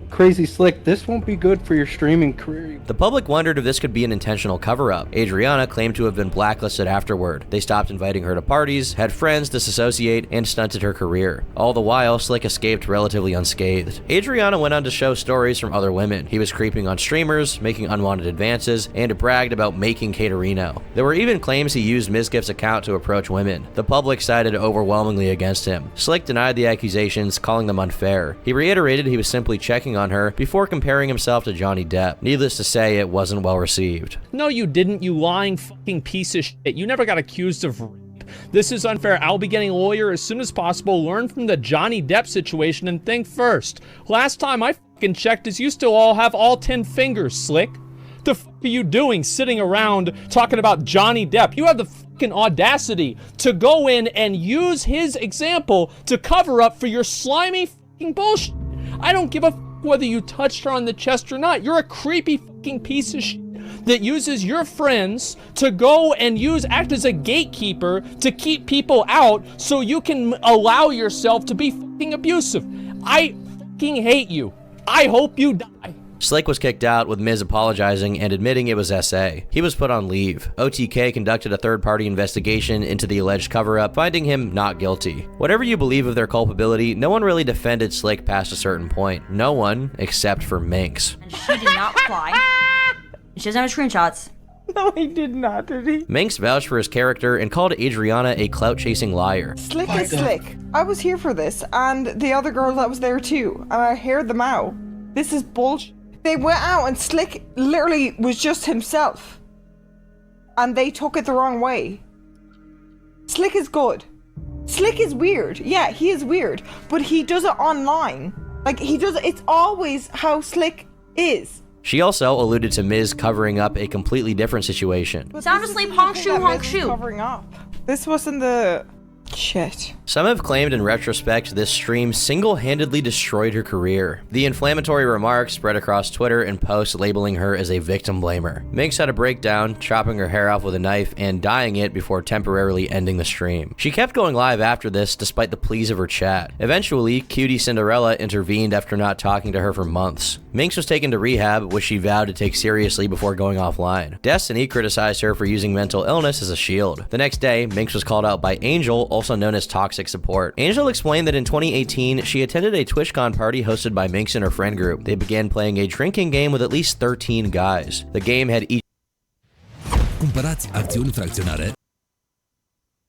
Crazy Slick, this won't be good for your streaming career. The public wondered if this could be an intentional cover-up. Adriana claimed to have been blacklisted afterward. They stopped inviting her to parties, had friends disassociate, and stunted her career. All the while, Slick escaped relatively unscathed. Adriana went on to show stories from other women. He was creeping on streamers, making unwanted advances, and bragged about making Caterino. There were even claims he used Mizkif's account to approach women. The public sided overwhelmingly against him. Slick denied the accusations, calling them unfair. He reiterated he was simply checking on her before comparing himself to Johnny Depp. Needless to say, it wasn't well received. No, you didn't, you lying fucking piece of shit. You never got accused of rape. This is unfair. I'll be getting a lawyer as soon as possible. Learn from the Johnny Depp situation and think first. Last time I fucking checked is you still all have all 10 fingers, Slick. The fuck are you doing sitting around talking about Johnny Depp? You have the fucking audacity to go in and use his example to cover up for your slimy fucking bullshit. I don't give a fuck whether you touched her on the chest or not. You're a creepy fucking piece of shit that uses your friends to go and act as a gatekeeper to keep people out so you can allow yourself to be fucking abusive. I fucking hate you. I hope you die. Slick was kicked out, with Miz apologizing and admitting it was SA. He was put on leave. OTK conducted a third-party investigation into the alleged cover-up, finding him not guilty. Whatever you believe of their culpability, no one really defended Slick past a certain point. No one, except for Minx. She did not fly. She doesn't have screenshots. No, he did not, did he? Minx vouched for his character and called Adriana a clout-chasing liar. Slick is Slick. I was here for this, and the other girl that was there too, and I heard them out. This is bullshit. They went out and Slick literally was just himself. And they took it the wrong way. Slick is good. Slick is weird. Yeah, he is weird. But he does it online. Like, he does it. It's always how Slick is. She also alluded to Miz covering up a completely different situation. Sound asleep, honk shoe, honk shoe. Covering up. This wasn't the... Shit. Some have claimed in retrospect this stream single-handedly destroyed her career. The inflammatory remarks spread across Twitter and posts labeling her as a victim blamer. Minx had a breakdown, chopping her hair off with a knife and dyeing it before temporarily ending the stream. She kept going live after this despite the pleas of her chat. Eventually, Cutie Cinderella intervened after not talking to her for months. Minx was taken to rehab, which she vowed to take seriously before going offline. Destiny criticized her for using mental illness as a shield. The next day, Minx was called out by Angel, also known as Toxic Support. Angel explained that in 2018, she attended a TwitchCon party hosted by Minx and her friend group. They began playing a drinking game with at least 13 guys. The game had each... Cumpărați acțiuni fracționare.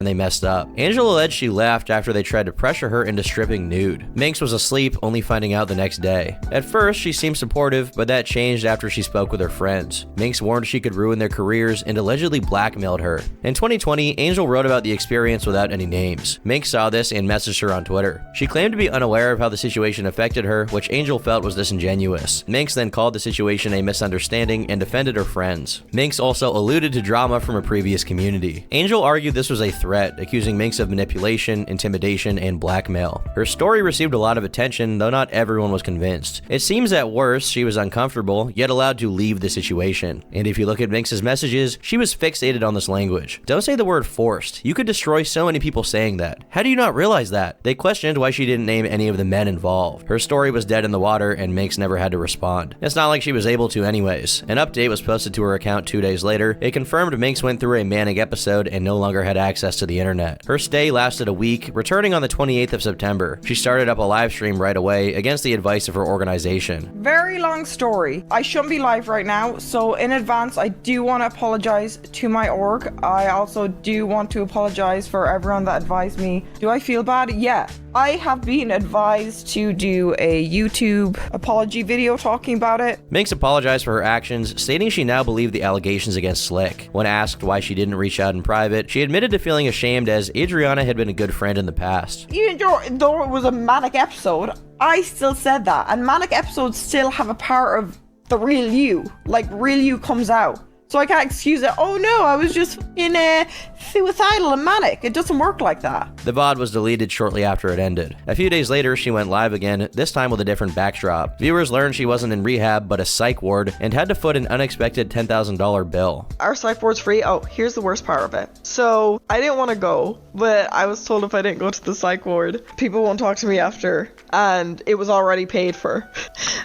And they messed up. Angel alleged she left after they tried to pressure her into stripping nude. Minx was asleep, only finding out the next day. At first, she seemed supportive, but that changed after she spoke with her friends. Minx warned she could ruin their careers and allegedly blackmailed her. In 2020, Angel wrote about the experience without any names. Minx saw this and messaged her on Twitter. She claimed to be unaware of how the situation affected her, which Angel felt was disingenuous. Minx then called the situation a misunderstanding and defended her friends. Minx also alluded to drama from a previous community. Angel argued this was a threat, accusing Minx of manipulation, intimidation, and blackmail. Her story received a lot of attention, though not everyone was convinced. It seems at worst she was uncomfortable, yet allowed to leave the situation. And if you look at Minx's messages, she was fixated on this language. Don't say the word forced. You could destroy so many people saying that. How do you not realize that? They questioned why she didn't name any of the men involved. Her story was dead in the water, and Minx never had to respond. It's not like she was able to anyways. An update was posted to her account 2 days later. It confirmed Minx went through a manic episode and no longer had access to the internet. Her stay lasted a week, returning on the 28th of September. She started up a live stream right away against the advice of her organization. Very long story. I shouldn't be live right now, so in advance, I do want to apologize to my org. I also do want to apologize for everyone that advised me. Do I feel bad? Yeah. I have been advised to do a YouTube apology video talking about it. Minx apologized for her actions, stating she now believed the allegations against Slick. When asked why she didn't reach out in private, she admitted to feeling ashamed as Adriana had been a good friend in the past. Even though it was a manic episode, I still said that. And manic episodes still have a part of the real you. Like, real you comes out. So I can't excuse it. Oh no, I was just suicidal and manic. It doesn't work like that. The VOD was deleted shortly after it ended. A few days later, she went live again, this time with a different backdrop. Viewers learned she wasn't in rehab, but a psych ward, and had to foot an unexpected $10,000 bill. Our psych ward's free. Oh, here's the worst part of it. So I didn't want to go, but I was told if I didn't go to the psych ward, people won't talk to me after. And it was already paid for.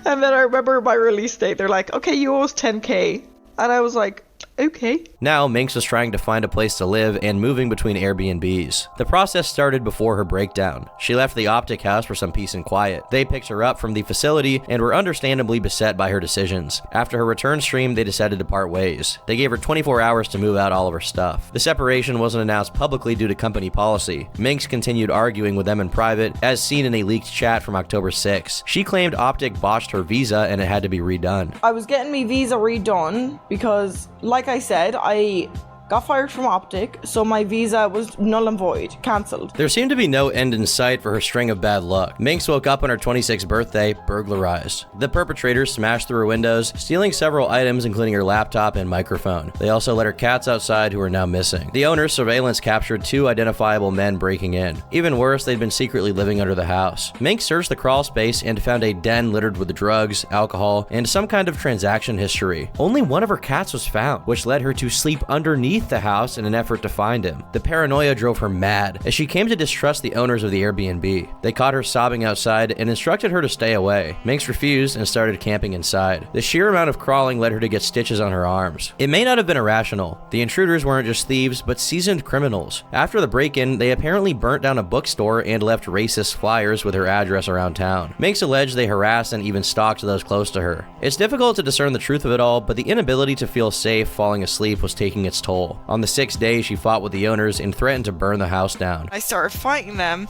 And then I remember my release date. They're like, okay, you owe us 10K. And I was like, okay. Now, Minx was trying to find a place to live and moving between Airbnbs. The process started before her breakdown. She left the Optic house for some peace and quiet. They picked her up from the facility and were understandably beset by her decisions. After her return stream, they decided to part ways. They gave her 24 hours to move out all of her stuff. The separation wasn't announced publicly due to company policy. Minx continued arguing with them in private, as seen in a leaked chat from October 6. She claimed Optic botched her visa and it had to be redone. I was getting me visa redone because, like I said, I got fired from Optic, so my visa was null and void, cancelled. There seemed to be no end in sight for her string of bad luck. Minx woke up on her 26th birthday, burglarized. The perpetrators smashed through her windows, stealing several items including her laptop and microphone. They also let her cats outside who are now missing. The owner's surveillance captured 2 identifiable men breaking in. Even worse, they'd been secretly living under the house. Minx searched the crawl space and found a den littered with drugs, alcohol, and some kind of transaction history. Only one of her cats was found, which led her to sleep underneath the house in an effort to find him. The paranoia drove her mad, as she came to distrust the owners of the Airbnb. They caught her sobbing outside and instructed her to stay away. Minx refused and started camping inside. The sheer amount of crawling led her to get stitches on her arms. It may not have been irrational. The intruders weren't just thieves, but seasoned criminals. After the break-in, they apparently burnt down a bookstore and left racist flyers with her address around town. Minx alleged they harassed and even stalked those close to her. It's difficult to discern the truth of it all, but the inability to feel safe falling asleep was taking its toll. On the 6th day, she fought with the owners and threatened to burn the house down. I started fighting them,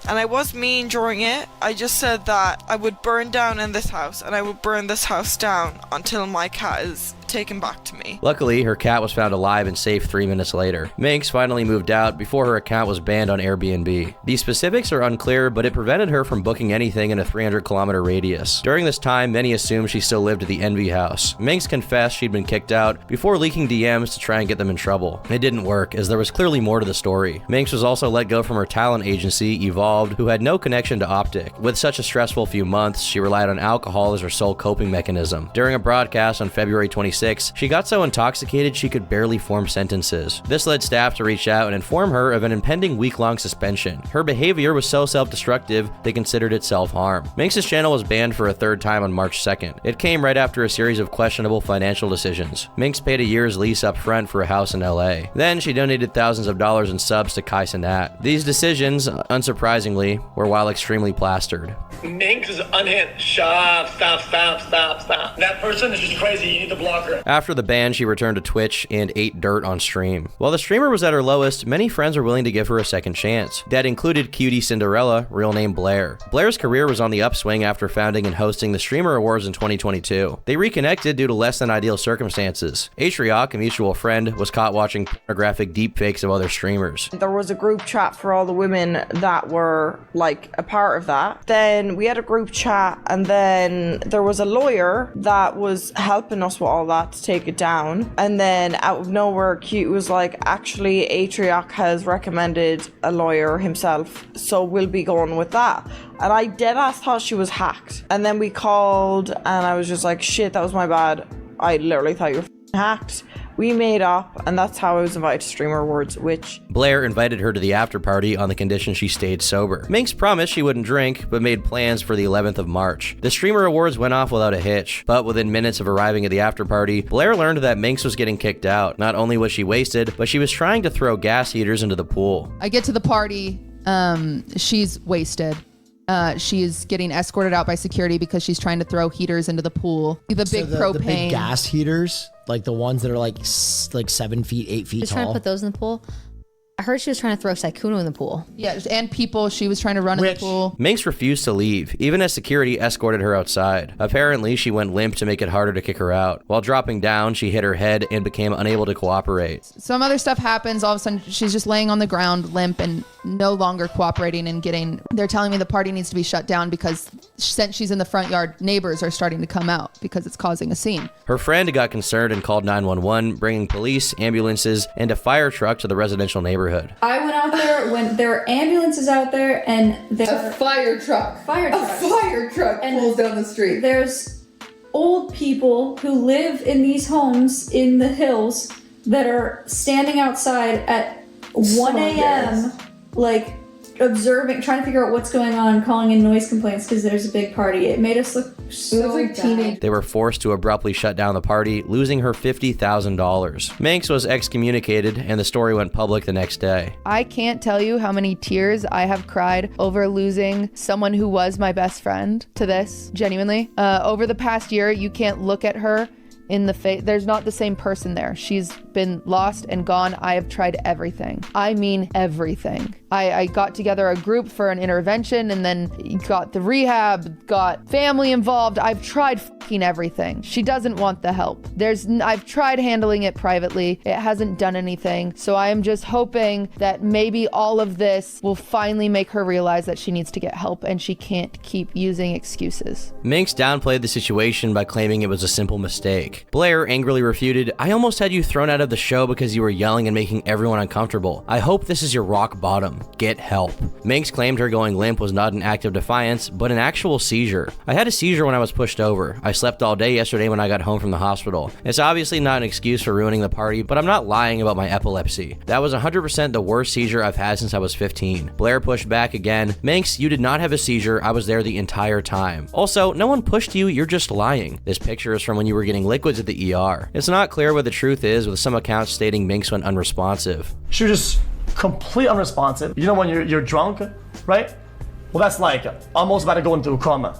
and I was mean during it. I just said that I would burn down in this house, and I would burn this house down until my cat is taken back to me. Luckily, her cat was found alive and safe 3 minutes later. Minx finally moved out before her account was banned on Airbnb. The specifics are unclear, but it prevented her from booking anything in a 300-kilometer radius. During this time, many assumed she still lived at the Envy House. Minx confessed she'd been kicked out before leaking DMs to try and get them in trouble. It didn't work, as there was clearly more to the story. Minx was also let go from her talent agency, Evolved, who had no connection to Optic. With such a stressful few months, she relied on alcohol as her sole coping mechanism. During a broadcast on February 26, she got so intoxicated she could barely form sentences. This led staff to reach out and inform her of an impending week-long suspension. Her behavior was so self-destructive, they considered it self-harm. Minx's channel was banned for a third time on March 2nd. It came right after a series of questionable financial decisions. Minx paid a year's lease up front for a house in LA. Then she donated thousands of dollars in subs to Kai Cenat. These decisions, unsurprisingly, were while extremely plastered. Minx is unhinged. Stop. That person is just crazy. You need to block her. After the ban, she returned to Twitch and ate dirt on stream. While the streamer was at her lowest, many friends were willing to give her a second chance. That included Cutie Cinderella, real name Blair. Blair's career was on the upswing after founding and hosting the Streamer Awards in 2022. They reconnected due to less than ideal circumstances. Atrioc, a mutual friend, was caught watching pornographic deepfakes of other streamers. There was a group chat for all the women that were like a part of that. Then we had a group chat, and then there was a lawyer that was helping us with all that to take it down. And then out of nowhere, Cute was like, actually, Atrioc has recommended a lawyer himself, so we'll be going with that. And I deadass thought she was hacked. And then we called, and I was just like, shit, that was my bad. I literally thought you were hacked. We made up, and that's how I was invited to Streamer Awards, which... Blair invited her to the after party on the condition she stayed sober. Minx promised she wouldn't drink, but made plans for the 11th of March. The Streamer Awards went off without a hitch, but within minutes of arriving at the after party, Blair learned that Minx was getting kicked out. Not only was she wasted, but she was trying to throw gas heaters into the pool. I get to the party, she's wasted. She is getting escorted out by security because she's trying to throw heaters into the pool. The big propane. The big gas heaters, like the ones that are like 7 feet, 8 feet She's tall. trying to put those in the pool. I heard she was trying to throw Saikuno in the pool. Yeah, and people she was trying to run in the pool. Minx refused to leave, even as security escorted her outside. Apparently, she went limp to make it harder to kick her out. While dropping down, she hit her head and became unable to cooperate. Some other stuff happens. All of a sudden, she's just laying on the ground, limp, and no longer cooperating and getting... They're telling me the party needs to be shut down because since she's in the front yard, neighbors are starting to come out because it's causing a scene. Her friend got concerned and called 911, bringing police, ambulances, and a fire truck to the residential neighborhood. I went out there when there were ambulances out there, and a fire truck. A fire truck pulls down the street. There's old people who live in these homes in the hills that are standing outside at 1 a.m. like observing, trying to figure out what's going on, calling in noise complaints because there's a big party. It made us look so like teenage. They were forced to abruptly shut down the party, losing her $50,000. Minx was excommunicated, and the story went public the next day. I can't tell you how many tears I have cried over losing someone who was my best friend to this, genuinely. Over the past year, you can't look at her in the face. There's not the same person there. She's been lost and gone. I have tried everything. I mean everything. I got together a group for an intervention, and then got the rehab, got family involved. I've tried fucking everything. She doesn't want the help. I've tried handling it privately. It hasn't done anything. So I am just hoping that maybe all of this will finally make her realize that she needs to get help and she can't keep using excuses. Minx downplayed the situation by claiming it was a simple mistake. Blair angrily refuted, "I almost had you thrown out of the show because you were yelling and making everyone uncomfortable. I hope this is your rock bottom. Get help." Minx claimed her going limp was not an act of defiance, but an actual seizure. "I had a seizure when I was pushed over. I slept all day yesterday when I got home from the hospital. It's obviously not an excuse for ruining the party, but I'm not lying about my epilepsy. That was 100% the worst seizure I've had since I was 15. Blair pushed back again. "Minx, you did not have a seizure. I was there the entire time. Also, no one pushed you. You're just lying. This picture is from when you were getting liquids at the ER. It's not clear what the truth is, with some accounts stating Minx went unresponsive." She was just complete unresponsive. You know when you're drunk, right? Well, that's like almost about to go into a coma.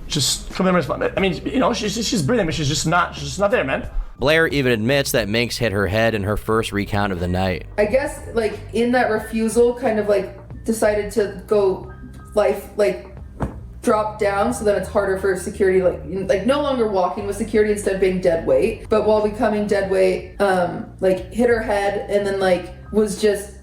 Just completely unresponsive. I mean, you know, she's breathing, but she's just not there, man. Blair even admits that Minx hit her head in her first recount of the night. I guess, like, in that refusal, kind of like decided to go life like dropped down so that it's harder for security, like no longer walking with security, instead of being dead weight. But while becoming dead weight, like hit her head and then like was just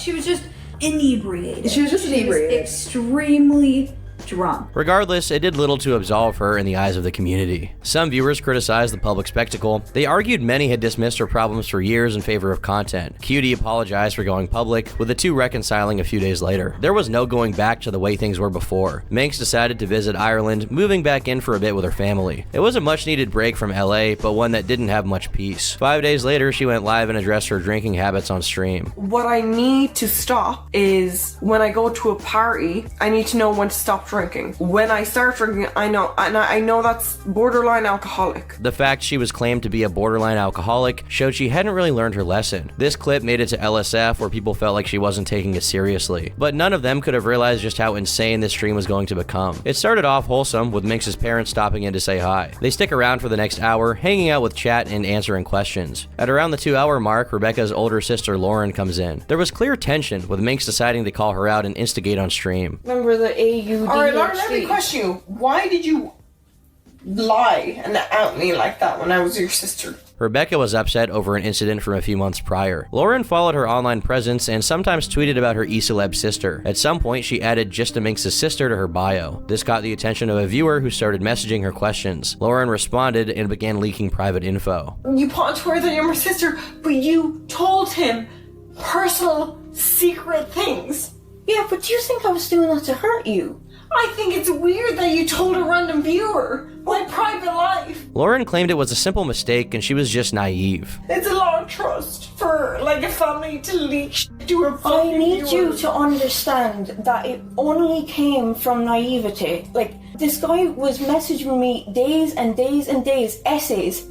she was just inebriated. She was just inebriated. Extremely drunk. Regardless, it did little to absolve her in the eyes of the community. Some viewers criticized the public spectacle. They argued many had dismissed her problems for years in favor of content. Cutie apologized for going public, with the two reconciling a few days later. There was no going back to the way things were before. Minx decided to visit Ireland, moving back in for a bit with her family. It was a much-needed break from LA, but one that didn't have much peace. 5 days later, she went live and addressed her drinking habits on stream. What I need to stop is when I go to a party, I need to know when to stop drinking. When I start drinking, I know that's borderline alcoholic. The fact she was claimed to be a borderline alcoholic showed she hadn't really learned her lesson. This clip made it to LSF, where people felt like she wasn't taking it seriously. But none of them could have realized just how insane this stream was going to become. It started off wholesome, with Minx's parents stopping in to say hi. They stick around for the next hour, hanging out with chat and answering questions. At around the 2-hour mark, Rebecca's older sister Lauren comes in. There was clear tension, with Minx deciding to call her out and instigate on stream. Remember the AUD? Alright, Lauren, let me question you. Why did you lie and out me like that when I was your sister? Rebecca was upset over an incident from a few months prior. Lauren followed her online presence and sometimes tweeted about her eCeleb sister. At some point, she added JustaMinx's sister to her bio. This caught the attention of a viewer who started messaging her questions. Lauren responded and began leaking private info. You put on Twitter that you're my sister, but you told him personal, secret things. Yeah, but do you think I was doing that to hurt you? I think it's weird that you told a random viewer my private life. Lauren claimed it was a simple mistake and she was just naive. It's a lot of trust for like a family to leak to a fucking I need viewer. you to understand that it only came from naivety. Like, this guy was messaging me days and days and days, essays,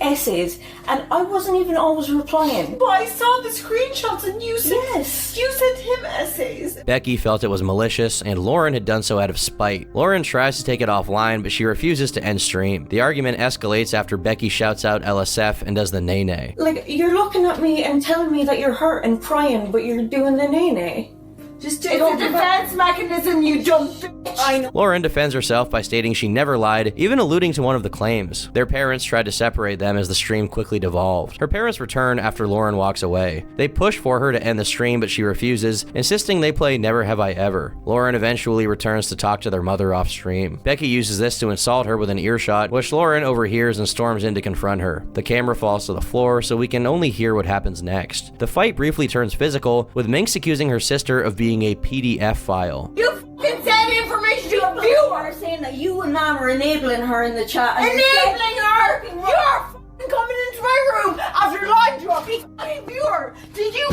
and I wasn't even always replying. But I saw the screenshots and you said, yes, you sent him essays. Becky felt it was malicious and Lauren had done so out of spite. Lauren tries to take it offline, but she refuses to end stream. The argument escalates after Becky shouts out LSF and does the nay-nay. Like, you're looking at me and telling me that you're hurt and crying, but you're doing the nay-nay. Just do it. It's a defense mechanism, you dumb bitch. I know. Lauren defends herself by stating she never lied, even alluding to one of the claims. Their parents tried to separate them as the stream quickly devolved. Her parents return after Lauren walks away. They push for her to end the stream, but she refuses, insisting they play Never Have I Ever. Lauren eventually returns to talk to their mother off stream. Becky uses this to insult her with an earshot, which Lauren overhears and storms in to confront her. The camera falls to the floor, so we can only hear what happens next. The fight briefly turns physical, with Minx accusing her sister of being a PDF file. You f***ing send information to a viewer saying that you and Mom are enabling her in the chat. Enabling her? You're f***ing coming into my room after lying to a f***ing viewer. Did you?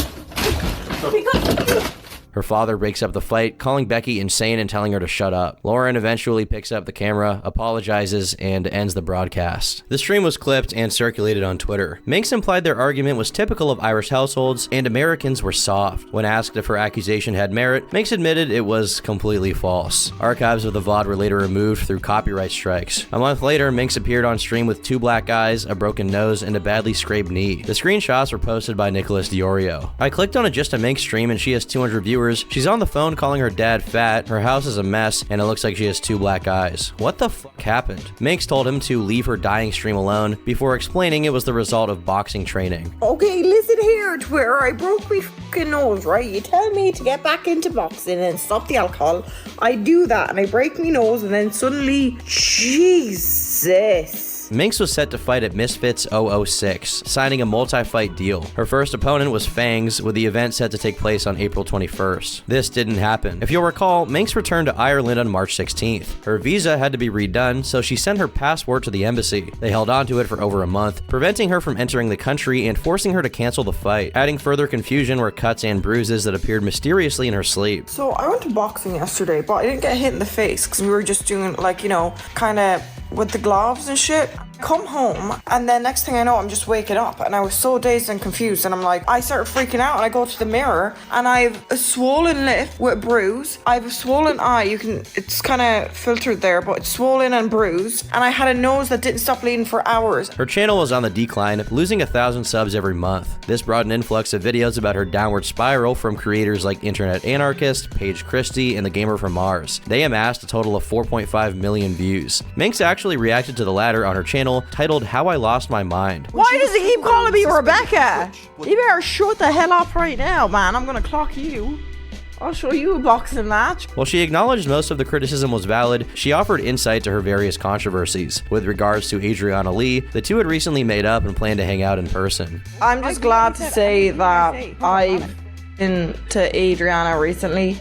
Because Her father breaks up the fight, calling Becky insane and telling her to shut up. Lauren eventually picks up the camera, apologizes, and ends the broadcast. The stream was clipped and circulated on Twitter. Minx implied their argument was typical of Irish households and Americans were soft. When asked if her accusation had merit, Minx admitted it was completely false. Archives of the VOD were later removed through copyright strikes. A month later, Minx appeared on stream with 2 black eyes, a broken nose, and a badly scraped knee. The screenshots were posted by Nicholas Diorio. I clicked on a JustaMinx stream and she has 200 viewers. She's on the phone calling her dad fat, her house is a mess, and it looks like she has 2 black eyes. What the fuck happened? Minx told him to leave her dying stream alone before explaining it was the result of boxing training. Okay, listen here, Twitter. I broke my fucking nose, right? You tell me to get back into boxing and stop the alcohol. I do that and I break my nose and then suddenly, Jesus. Minx was set to fight at Misfits 006, signing a multi-fight deal. Her first opponent was Fangs, with the event set to take place on April 21st. This didn't happen. If you'll recall, Minx returned to Ireland on March 16th. Her visa had to be redone, so she sent her passport to the embassy. They held onto it for over a month, preventing her from entering the country and forcing her to cancel the fight. Adding further confusion were cuts and bruises that appeared mysteriously in her sleep. So I went to boxing yesterday, but I didn't get hit in the face because we were just doing like, you know, kind of with the gloves and shit. Come home, and then next thing I know, I'm just waking up, and I was so dazed and confused, and I'm like, I started freaking out, and I go to the mirror, and I've a swollen lip with a bruise. I have a swollen eye. It's kind of filtered there, but it's swollen and bruised, and I had a nose that didn't stop bleeding for hours. Her channel was on the decline, losing 1,000 subs every month. This brought an influx of videos about her downward spiral from creators like Internet Anarchist, Paige Christie, and The Gamer from Mars. They amassed a total of 4.5 million views. Minx actually reacted to the latter on her channel, titled How I Lost My Mind. Why does he keep calling me Rebecca? You better shut the hell up right now, man. I'm gonna clock you. I'll show you a boxing match. While she acknowledged most of the criticism was valid, she offered insight to her various controversies. With regards to Adriana Lee, the two had recently made up and planned to hang out in person. I'm just glad to say that I've been to Adriana recently.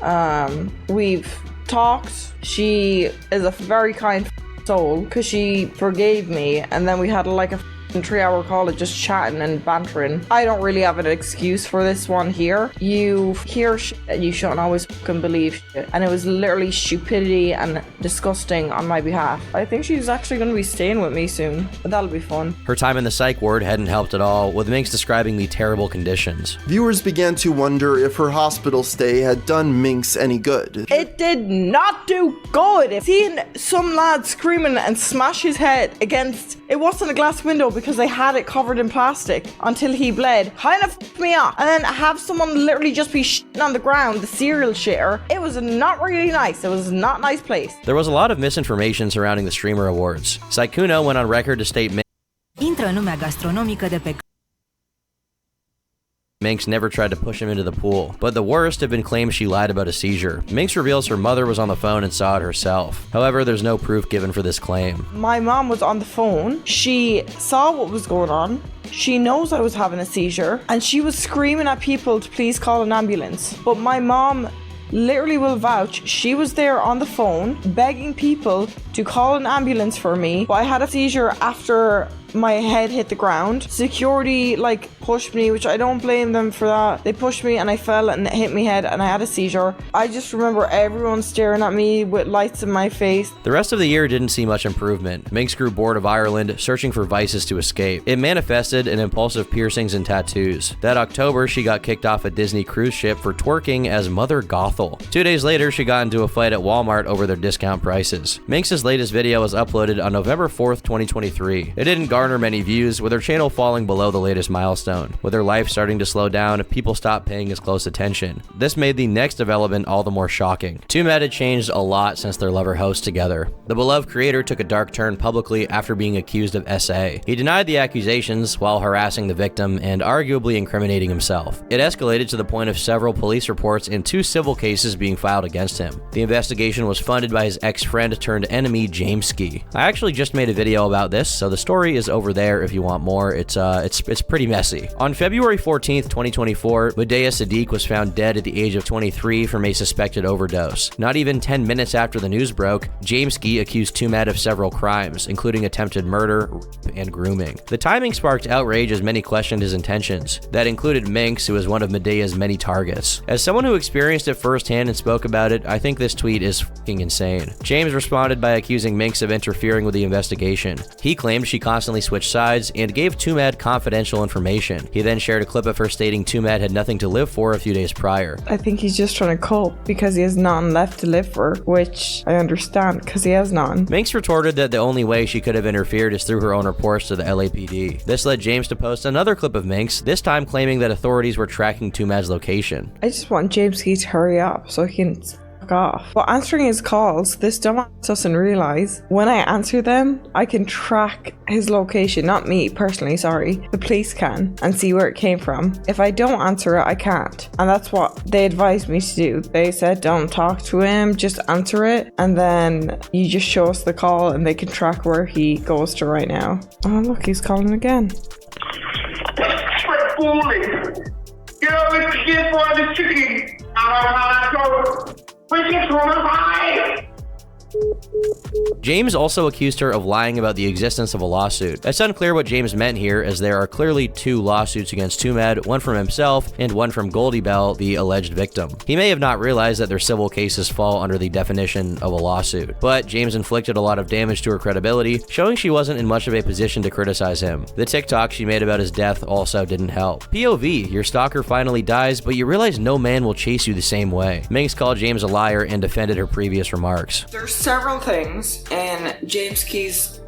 We've talked. She is a very kind soul because she forgave me, and then we had like a 3-hour call of just chatting and bantering. I don't really have an excuse for this one here. You hear shit that you shouldn't always fucking believe shit, and it was literally stupidity and disgusting on my behalf. I think she's actually going to be staying with me soon, but that'll be fun. Her time in the psych ward hadn't helped at all, with Minx describing the terrible conditions. Viewers began to wonder if her hospital stay had done Minx any good. It did not do good. Seeing some lad screaming and smash his head against, it wasn't a glass window because they had it covered in plastic until he bled, kind of f***ed me up. And then have someone literally just be shitting on the ground, the serial shitter. It was not really nice. It was not a nice place. There was a lot of misinformation surrounding the Streamer Awards. Sykkuno went on record to state Intră în lumea gastronomică de pe Minx never tried to push him into the pool, but the worst have been claims she lied about a seizure. Minx reveals her mother was on the phone and saw it herself. However, there's no proof given for this claim. My mom was on the phone. She saw what was going on. She knows I was having a seizure, and she was screaming at people to please call an ambulance. But my mom literally will vouch, she was there on the phone begging people to call an ambulance for me. But I had a seizure after my head hit the ground. Security pushed me, which I don't blame them for that. They pushed me and I fell and it hit my head and I had a seizure. I just remember everyone staring at me with lights in my face. The rest of the year didn't see much improvement. Minx grew bored of Ireland, searching for vices to escape. It manifested in impulsive piercings and tattoos. That October, she got kicked off a Disney cruise ship for twerking as Mother Gothel. 2 days later, she got into a fight at Walmart over their discount prices. Minx's latest video was uploaded on November 4th, 2023. It didn't garner many views, with her channel falling below the latest milestone. With her life starting to slow down, people stopped paying as close attention. This made the next development all the more shocking. Tumed had changed a lot since their lover host together. The beloved creator took a dark turn publicly after being accused of SA. He denied the accusations while harassing the victim and arguably incriminating himself. It escalated to the point of several police reports and 2 civil cases being filed against him. The investigation was funded by his ex-friend turned enemy, Jameski. I actually just made a video about this, so the story is over there if you want more. It's pretty messy. On February 14th, 2024, Medea Sadiq was found dead at the age of 23 from a suspected overdose. Not even 10 minutes after the news broke, Jameski accused Tumed of several crimes, including attempted murder, rape, and grooming. The timing sparked outrage as many questioned his intentions. That included Minx, who was one of Medea's many targets. As someone who experienced it firsthand and spoke about it, I think this tweet is fucking insane. James responded by accusing Minx of interfering with the investigation. He claimed she constantly switched sides and gave Tumed confidential information. He then shared a clip of her stating Tumed had nothing to live for a few days prior. I think he's just trying to cope because he has none left to live for, which I understand because he has none. Minx retorted that the only way she could have interfered is through her own reports to the LAPD. This led James to post another clip of Minx, this time claiming that authorities were tracking Tumed's location. I just want Jameski to hurry up so he can off. But answering his calls, this dumbass doesn't realize when I answer them, I can track his location, not me personally, sorry. The police can, and see where it came from. If I don't answer it, I can't. And that's what they advised me to do. They said, don't talk to him, just answer it. And then you just show us the call and they can track where he goes to right now. Oh, look, he's calling again. James also accused her of lying about the existence of a lawsuit. It's unclear what James meant here, as there are clearly 2 lawsuits against Tumed, one from himself and one from Goldie Bell, the alleged victim. He may have not realized that their civil cases fall under the definition of a lawsuit, but James inflicted a lot of damage to her credibility, showing she wasn't in much of a position to criticize him. The TikTok she made about his death also didn't help. POV, your stalker finally dies, but you realize no man will chase you the same way. Minx called James a liar and defended her previous remarks. There's several things in James Key's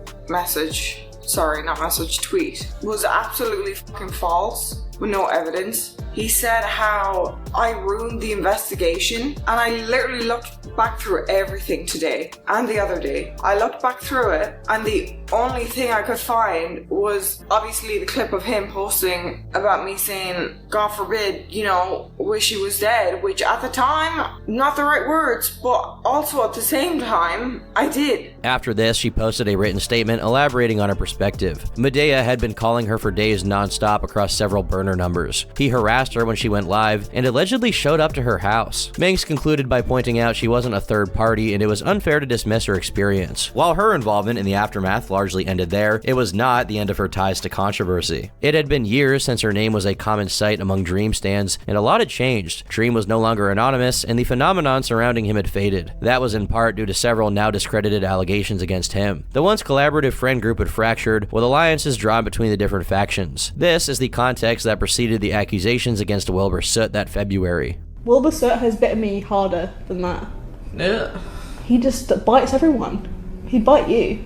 tweet was absolutely fucking false with no evidence. He said how I ruined the investigation, and I literally looked back through everything today and the other day. I looked back through it, and the only thing I could find was obviously the clip of him posting about me saying, God forbid, you know, wish he was dead, which at the time, not the right words, but also at the same time, I did. After this, she posted a written statement elaborating on her perspective. Medea had been calling her for days non-stop across several burner numbers. He harassed her when she went live and allegedly showed up to her house. Minx concluded by pointing out she wasn't a third party and it was unfair to dismiss her experience. While her involvement in the aftermath largely ended there, it was not the end of her ties to controversy. It had been years since her name was a common sight among Dream stans, and a lot had changed. Dream was no longer anonymous, and the phenomenon surrounding him had faded. That was in part due to several now discredited allegations against him. The once collaborative friend group had fractured, with alliances drawn between the different factions. This is the context that preceded the accusations against Wilbur Soot that February. Wilbur Soot has bitten me harder than that. Yeah. He just bites everyone. He'd bite you.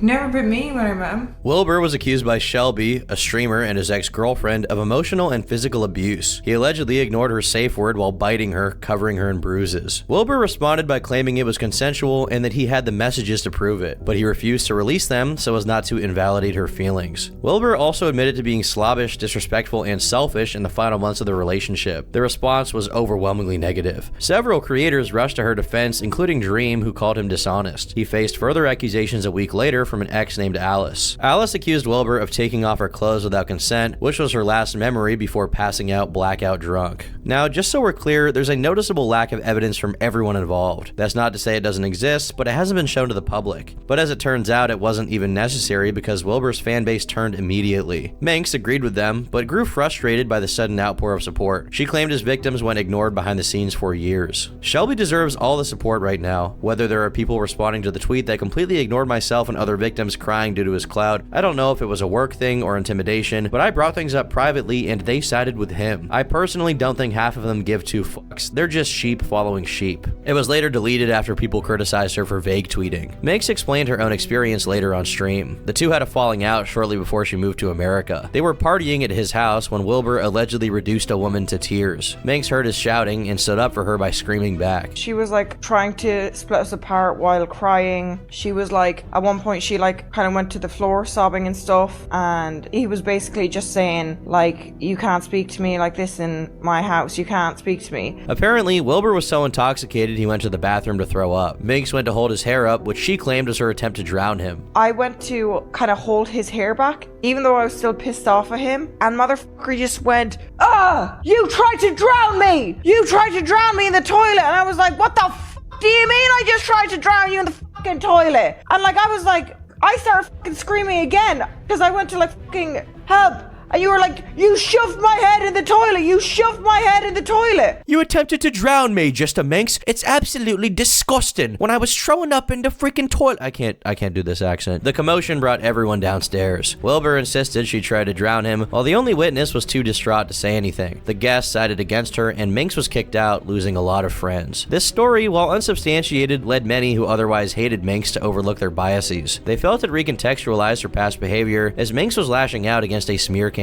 Never bit me when I met him. Wilbur was accused by Shelby, a streamer, and his ex-girlfriend of emotional and physical abuse. He allegedly ignored her safe word while biting her, covering her in bruises. Wilbur responded by claiming it was consensual and that he had the messages to prove it, but he refused to release them so as not to invalidate her feelings. Wilbur also admitted to being slobbish, disrespectful, and selfish in the final months of the relationship. The response was overwhelmingly negative. Several creators rushed to her defense, including Dream, who called him dishonest. He faced further accusations a week later from an ex named Alice. Alice accused Wilbur of taking off her clothes without consent, which was her last memory before passing out blackout drunk. Now, just so we're clear, there's a noticeable lack of evidence from everyone involved. That's not to say it doesn't exist, but it hasn't been shown to the public. But as it turns out, it wasn't even necessary because Wilbur's fanbase turned immediately. Minx agreed with them, but grew frustrated by the sudden outpour of support. She claimed his victims went ignored behind the scenes for years. Shelby deserves all the support right now. Whether there are people responding to the tweet that completely ignored myself and other victims crying due to his clout, I don't know if it was a work thing or intimidation, but I brought things up privately and they sided with him. I personally don't think half of them give two fucks. They're just sheep following sheep. It was later deleted after people criticized her for vague tweeting. Minx explained her own experience later on stream. The two had a falling out shortly before she moved to America. They were partying at his house when Wilbur allegedly reduced a woman to tears. Minx heard his shouting and stood up for her by screaming back. She was like trying to split us apart while crying. She was like, at one point she like kind of went to the floor sobbing and stuff, and he was basically just saying like, you can't speak to me like this in my house, you can't speak to me. Apparently, Wilbur was so intoxicated he went to the bathroom to throw up. Minx went to hold his hair up, which she claimed was her attempt to drown him. I went to kind of hold his hair back, even though I was still pissed off at him, and motherfucker just went, you tried to drown me! You tried to drown me in the toilet! And I was like, what the f*** do you mean I just tried to drown you in the fucking toilet? And like, I was like, I started fucking screaming again, because I went to like fucking help. And you were like, you shoved my head in the toilet. You shoved my head in the toilet. You attempted to drown me, JustaMinx. It's absolutely disgusting. When I was throwing up in the freaking toilet. I can't do this accent. The commotion brought everyone downstairs. Wilbur insisted she tried to drown him, while the only witness was too distraught to say anything. The guests sided against her, and Minx was kicked out, losing a lot of friends. This story, while unsubstantiated, led many who otherwise hated Minx to overlook their biases. They felt it recontextualized her past behavior, as Minx was lashing out against a smear campaign.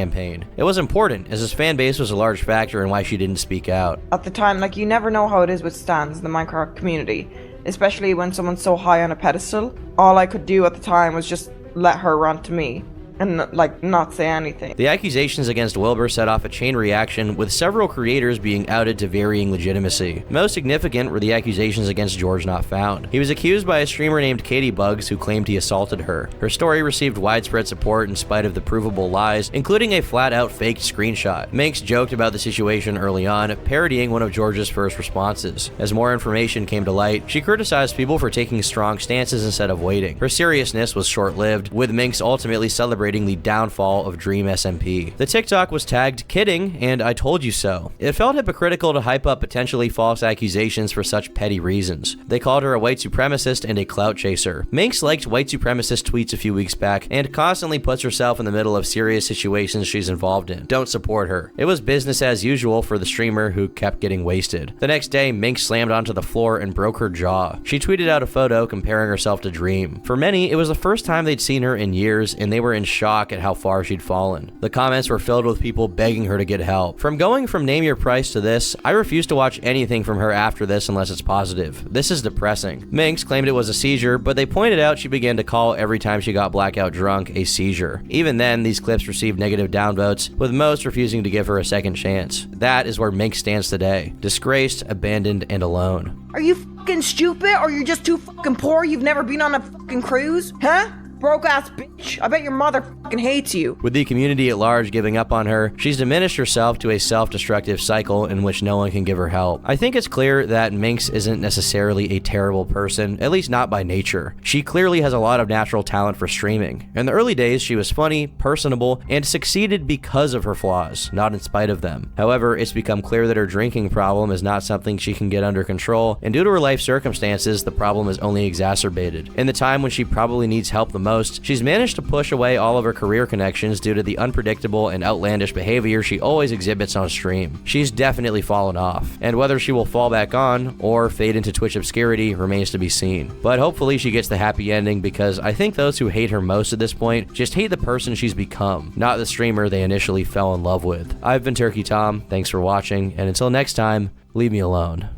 It was important, as his fan base was a large factor in why she didn't speak out. At the time, like, you never know how it is with stans in the Minecraft community, especially when someone's so high on a pedestal. All I could do at the time was just let her rant to me. and like not say anything. The accusations against Wilbur set off a chain reaction, with several creators being outed to varying legitimacy. Most significant were the accusations against George Not Found. He was accused by a streamer named Katie Bugs, who claimed he assaulted her. Her story received widespread support in spite of the provable lies, including a flat-out faked screenshot. Minx joked about the situation early on, parodying one of George's first responses. As more information came to light, she criticized people for taking strong stances instead of waiting. Her seriousness was short-lived, with Minx ultimately celebrating the downfall of Dream SMP. The TikTok was tagged "kidding" and "I told you so." It felt hypocritical to hype up potentially false accusations for such petty reasons. They called her a white supremacist and a clout chaser. Minx liked white supremacist tweets a few weeks back and constantly puts herself in the middle of serious situations she's involved in. Don't support her. It was business as usual for the streamer, who kept getting wasted. The next day, Minx slammed onto the floor and broke her jaw. She tweeted out a photo comparing herself to Dream. For many, it was the first time they'd seen her in years, and they were in shock at how far she'd fallen. The comments were filled with people begging her to get help. From going from Name Your Price to this, I refuse to watch anything from her after this unless it's positive. This is depressing. Minx claimed it was a seizure, but they pointed out she began to call every time she got blackout drunk a seizure. Even then, these clips received negative downvotes, with most refusing to give her a second chance. That is where Minx stands today. Disgraced, abandoned, and alone. Are you fucking stupid, or you're just too fucking poor? You've never been on a fucking cruise? Huh? Broke ass bitch. I bet your mother fucking hates you. With the community at large giving up on her, she's diminished herself to a self-destructive cycle in which no one can give her help. I think it's clear that Minx isn't necessarily a terrible person, at least not by nature. She clearly has a lot of natural talent for streaming. In the early days, she was funny, personable, and succeeded because of her flaws, not in spite of them. However, it's become clear that her drinking problem is not something she can get under control, and due to her life circumstances, the problem is only exacerbated. In the time when she probably needs help the most, she's managed to push away all of her career connections due to the unpredictable and outlandish behavior she always exhibits on stream. She's definitely fallen off, and whether she will fall back on or fade into Twitch obscurity remains to be seen. But hopefully she gets the happy ending, because I think those who hate her most at this point just hate the person she's become, not the streamer they initially fell in love with. I've been Turkey Tom, thanks for watching, and until next time, leave me alone.